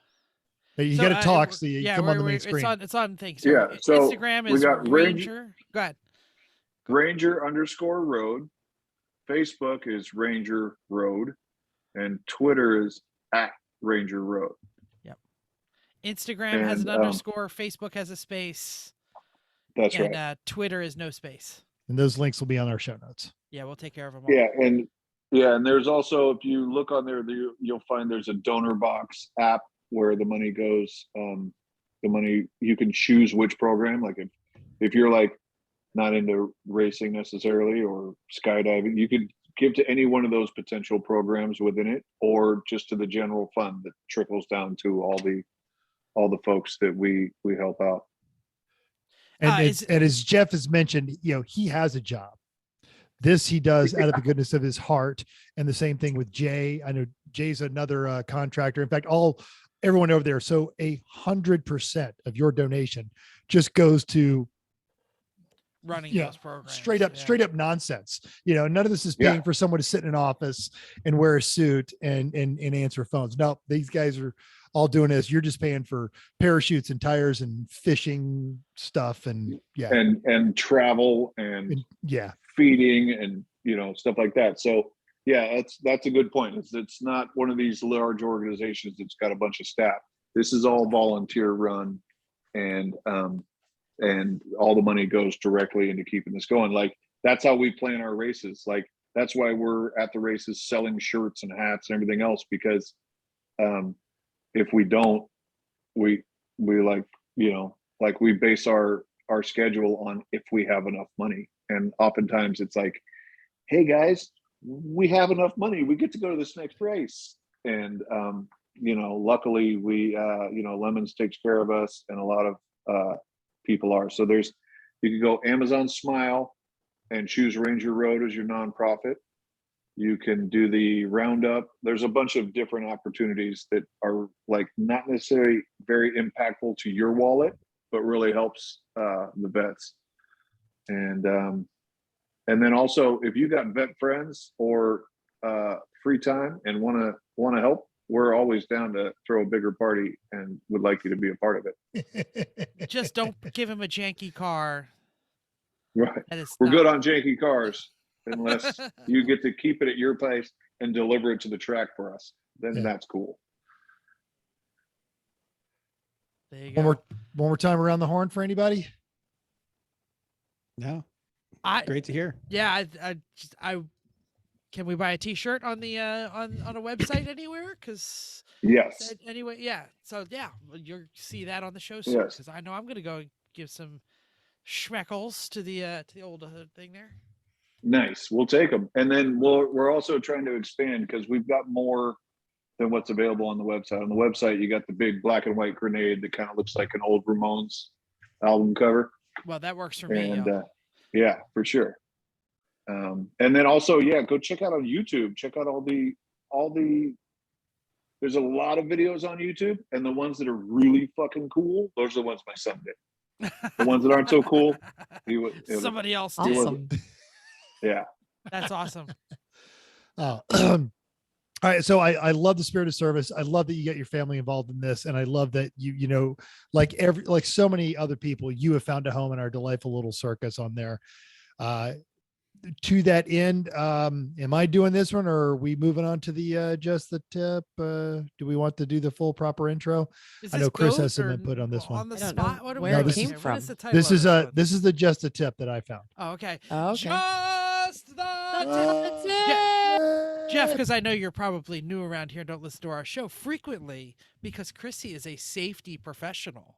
You got to talk. So you come on the main screen. It's on things. So Instagram is Ranger. Go ahead. Ranger_road. Facebook is Ranger Road, and Twitter is @RangerRoad. Instagram has an underscore, Facebook has a space. That's right. And Twitter is no space. And those links will be on our show notes. Yeah, we'll take care of them all. And there's also, if you look on there, you'll find there's a donor box app where the money goes. The money, you can choose which program. Like if you're like not into racing necessarily or skydiving, you could give to any one of those potential programs within it, or just to the general fund that trickles down to all the folks that we help out. And as Jeff has mentioned, he has a job. This he does out of the goodness of his heart. And the same thing with Jay. I know Jay's another contractor. In fact, everyone over there. So 100% of your donation just goes to running those programs. Straight up nonsense. None of this is paying for someone to sit in an office and wear a suit and answer phones. No, these guys are all doing this. You're just paying for parachutes and tires and fishing stuff and travel and feeding and stuff like that. So that's a good point. It's not one of these large organizations that's got a bunch of staff. This is all volunteer run, and all the money goes directly into keeping this going. Like, that's how we plan our races. Like, that's why we're at the races selling shirts and hats and everything else, because if we don't, we we base our schedule on if we have enough money. And oftentimes it's like, hey guys, we have enough money, we get to go to this next race. And luckily we Lemons takes care of us, and a lot of people are. So you can go Amazon Smile and choose Ranger Road as your nonprofit. You can do the Roundup. There's a bunch of different opportunities that are like not necessarily very impactful to your wallet, but really helps the vets. And then also, if you got vet friends or free time and want to help, we're always down to throw a bigger party and would like you to be a part of it. Just don't give him a janky car. Right. That is We're not- good on janky cars unless you get to keep it at your place and deliver it to the track for us. Then Yeah. that's cool. There you One go. more time around the horn for anybody. No, I great to hear. yeah, I can we buy a T-shirt on the on a website anywhere? Because Yes. anyway, yeah. So yeah, you'll see that on the show soon. Yes. Because I know I'm gonna go and give some schmeckles to the old thing there. Nice. We'll take them. And then we're also trying to expand because we've got more than what's available on the website. On the website, you got the big black and white grenade that kind of looks like an old Ramones album cover. Well, that works for me. And yo. yeah, for sure. And then also, yeah, go check out on YouTube. Check out all the there's a lot of videos on YouTube, and the ones that are really fucking cool, those are the ones my son did. The ones that aren't so cool, Somebody else did. Awesome. Yeah. That's awesome. All right. So I love the spirit of service. I love that you get your family involved in this. And I love that you know, like so many other people, you have found a home in our delightful little circus on there. To that end, am I doing this one or are we moving on to the just the tip? Do we want to do the full proper intro? Is I know this Chris has goat some or input on this one. On the I don't spot, know what are where we it doing came here? What from. is the title This of is one? this is the just the tip that I found. Oh, okay. Oh, okay. Just the That's Jeff, because I know you're probably new around here and don't listen to our show frequently, because Chrissy is a safety professional.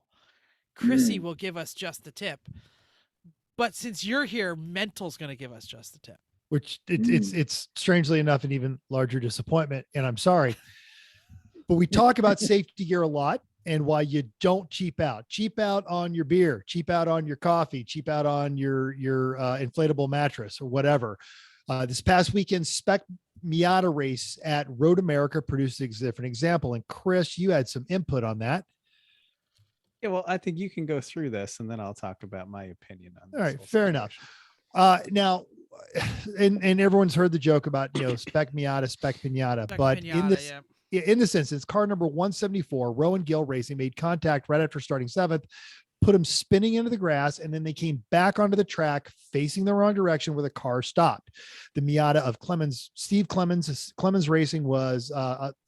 Chrissy will give us just the tip. But since you're here, Mental's going to give us just the tip. Which it's strangely enough an even larger disappointment. And I'm sorry, but we talk about safety gear a lot and why you don't cheap out on your beer, cheap out on your coffee, cheap out on your inflatable mattress or whatever. This past weekend, Spec Miata race at Road America produced a different example. And Chris, you had some input on that. Yeah, well, I think you can go through this and then I'll talk about my opinion on this. All right, whole fair enough. situation. Now, and everyone's heard the joke about, Spec Miata, Spec Pinata, Spec but Pinata, in this instance, car number 174, Rowan Gill Racing, made contact right after starting seventh, put him spinning into the grass, and then they came back onto the track facing the wrong direction where the car stopped. The Miata of Steve Clemens Racing was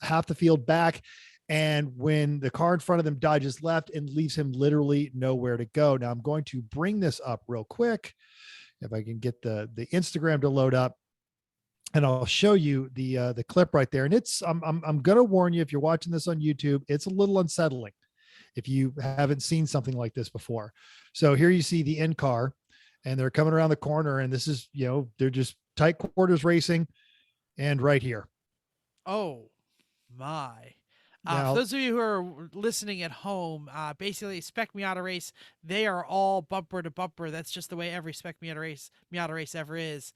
half the field back. And when the car in front of them dodges left and leaves him literally nowhere to go. Now I'm going to bring this up real quick. If I can get the Instagram to load up, and I'll show you the clip right there. And I'm going to warn you, if you're watching this on YouTube, it's a little unsettling if you haven't seen something like this before. So here you see the in car, and they're coming around the corner, and this is, they're just tight quarters racing, and right here. Oh my. Now- For those of you who are listening at home, basically Spec Miata race, they are all bumper to bumper. That's just the way every Spec Miata race ever is.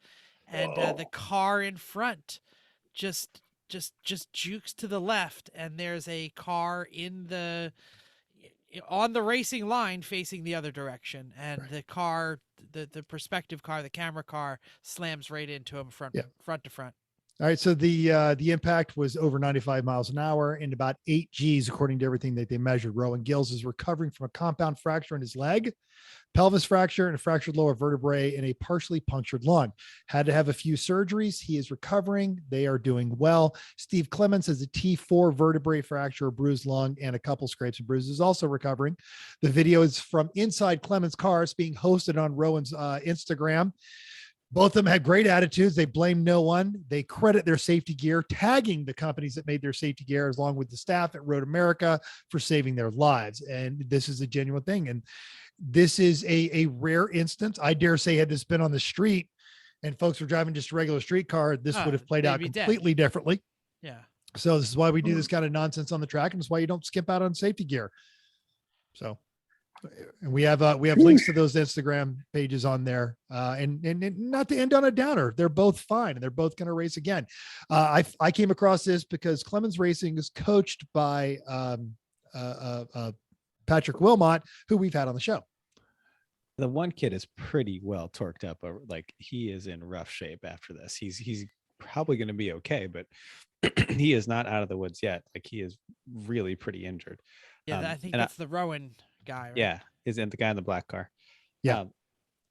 And the car in front just jukes to the left, and there's a car on the racing line facing the other direction, and Right. the car, the perspective car, the camera car, slams right into him front to front. All right. So the impact was over 95 miles an hour and about 8 Gs, according to everything that they measured. Rowan Gills is recovering from a compound fracture in his leg, pelvis fracture, and a fractured lower vertebrae in a partially punctured lung. Had to have a few surgeries. He is recovering. They are doing well. Steve Clemens has a T4 vertebrae fracture, a bruised lung, and a couple scrapes and bruises, also recovering. The video is from inside Clemens' car. It's being hosted on Rowan's Instagram. Both of them had great attitudes. They blame no one. They credit their safety gear, tagging the companies that made their safety gear, along with the staff at Road America, for saving their lives. And this is a genuine thing. And this is a rare instance. I dare say, had this been on the street and folks were driving just a regular street car, this would have played out completely differently. Yeah. So this is why we do this kind of nonsense on the track, and it's why you don't skip out on safety gear. So, and we have links to those Instagram pages on there. And not to end on a downer, they're both fine and they're both going to race again. I came across this because Clemens Racing is coached by Patrick Wilmot, who we've had on the show. The one kid is pretty well torqued up. Like, he is in rough shape after this. He's probably going to be okay, but he is not out of the woods yet. Like, he is really pretty injured. Yeah, I think that's the Rowan guy, right? Yeah, is the guy in the black car. Yeah.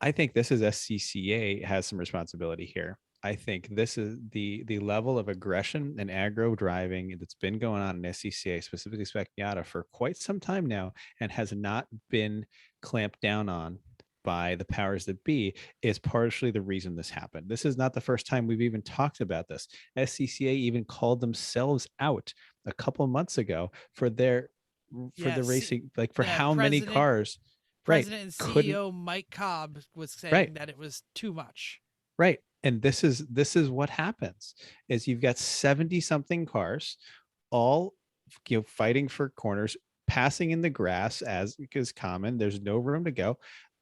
I think this is SCCA has some responsibility here. I think this is the level of aggression and aggro driving that's been going on in SCCA, specifically Spec Miata, for quite some time now, and has not been clamped down on by the powers that be, is partially the reason this happened. This is not the first time we've even talked about this. SCCA even called themselves out a couple of months ago for their for the Yes. racing, like for Yeah, how many President- cars. President and couldn't- CEO Mike Cobb was saying Right. that it was too much. Right. And this is what happens is you've got 70 something cars all fighting for corners, passing in the grass as is common. There's no room to go.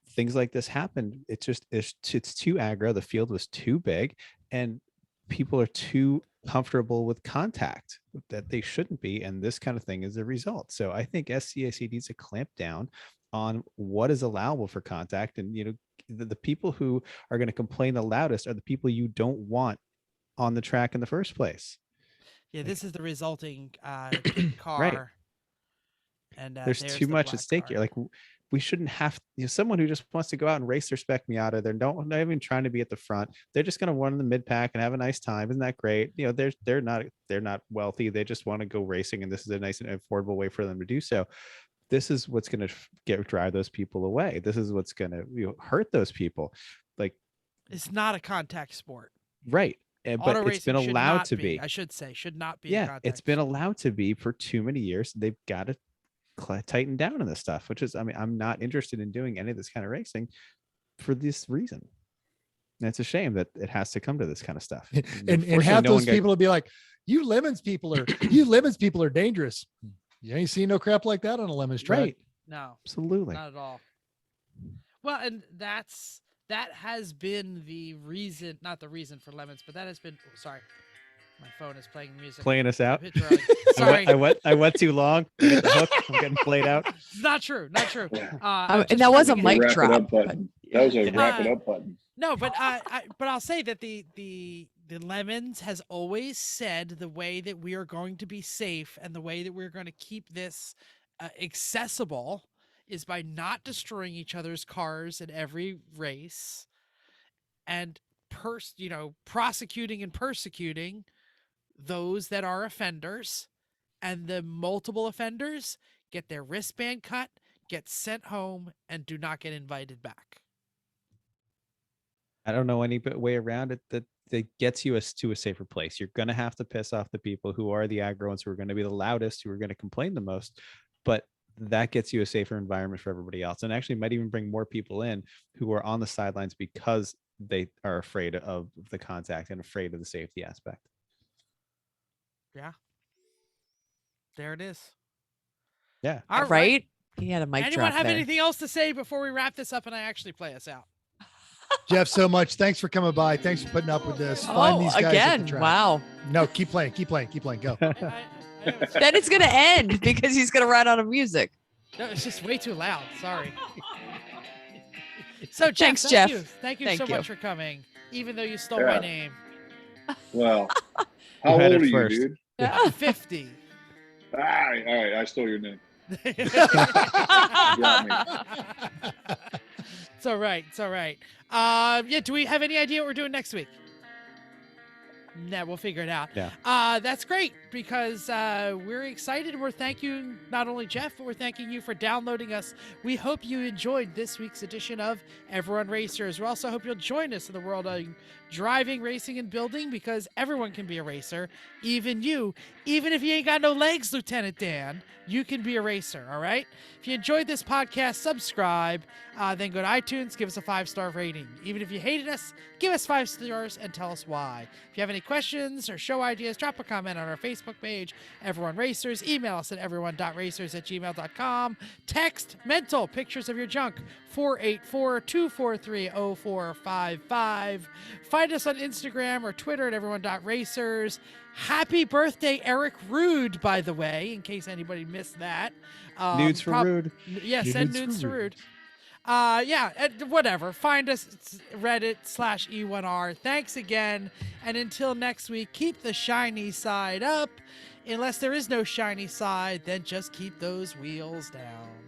Things like this happen. It's too aggro. The field was too big and people are too comfortable with contact that they shouldn't be. And this kind of thing is a result. So I think SCAC needs to clamp down on what is allowable for contact. And, the people who are going to complain the loudest are the people you don't want on the track in the first place. Yeah, this is the resulting pink car. Right. And there's too the much at black stake car. here. Like we shouldn't have someone who just wants to go out and race their Spec Miata. They're not even trying to be at the front. They're just going to run in the mid pack and have a nice time. Isn't that great? They're not wealthy. They just want to go racing, and this is a nice and affordable way for them to do so. This is what's going to drive those people away. This is what's going to hurt those people. Like, it's not a contact sport. Right. But it's been allowed to be. I should say, should not be. Yeah, it's been allowed to be for too many years. They've got to tighten down on this stuff, which is, I'm not interested in doing any of this kind of racing for this reason. And it's a shame that it has to come to this kind of stuff. And have those people to be like, you Lemons people are dangerous. You ain't seen no crap like that on a Lemons track. Right. No, absolutely not at all. Well, and that has been the reason, not the reason for Lemons, but that has been, sorry, my phone is playing music. Playing us out. Sorry. I went too long. I get the hook. I'm getting played out. Not true. Not true. And that was a mic drop. That was a wrap it up button. No, but I'll say that the Lemons has always said the way that we are going to be safe and the way that we're going to keep this accessible is by not destroying each other's cars in every race and prosecuting and persecuting those that are offenders, and the multiple offenders get their wristband cut, get sent home, and do not get invited back. I don't know any way around it that gets you to a safer place. You're going to have to piss off the people who are the aggro ones, who are going to be the loudest, who are going to complain the most, but that gets you a safer environment for everybody else, and actually might even bring more people in who are on the sidelines because they are afraid of the contact and afraid of the safety aspect. Yeah. There it is. Yeah. All right. He had a mic Anyone drop have there. anything else to say before we wrap this up and I actually play us out? Jeff, so much. Thanks for coming by. Thanks for putting up with this. Find these guys at the again. track. Wow. No, keep playing. Go. Then it's going to end because he's going to run out of music. No, it's just way too loud. Sorry. So, Thanks, Jeff. Jeff. Thank you Thank so you. much for coming, even though you stole my name. Well, how old had are it you, first. dude? I'm 50. All right. I stole your name. It's all right. Yeah, do we have any idea what we're doing next week? Nah, we'll figure it out. Yeah. That's great because we're excited. We're thanking not only Jeff, but we're thanking you for downloading us. We hope you enjoyed this week's edition of Everyone Racers. We also hope you'll join us in the world of driving, racing, and building, because everyone can be a racer, even you. Even if you ain't got no legs, Lieutenant Dan, you can be a racer, all right? If you enjoyed this podcast, subscribe, then go to iTunes, give us a 5-star rating. Even if you hated us, give us 5 stars and tell us why. If you have any questions or show ideas, drop a comment on our Facebook page, Everyone Racers. Email us at everyone.racers@gmail.com. Text mental pictures of your junk, 484-243-0455. Find us on Instagram or Twitter at everyone.racers. Happy birthday, Eric Rude, by the way, in case anybody missed that. Nudes for Rude. Yeah, send nudes to Rude. Whatever. Find us, it's Reddit/E1R. Thanks again. And until next week, keep the shiny side up. Unless there is no shiny side, then just keep those wheels down.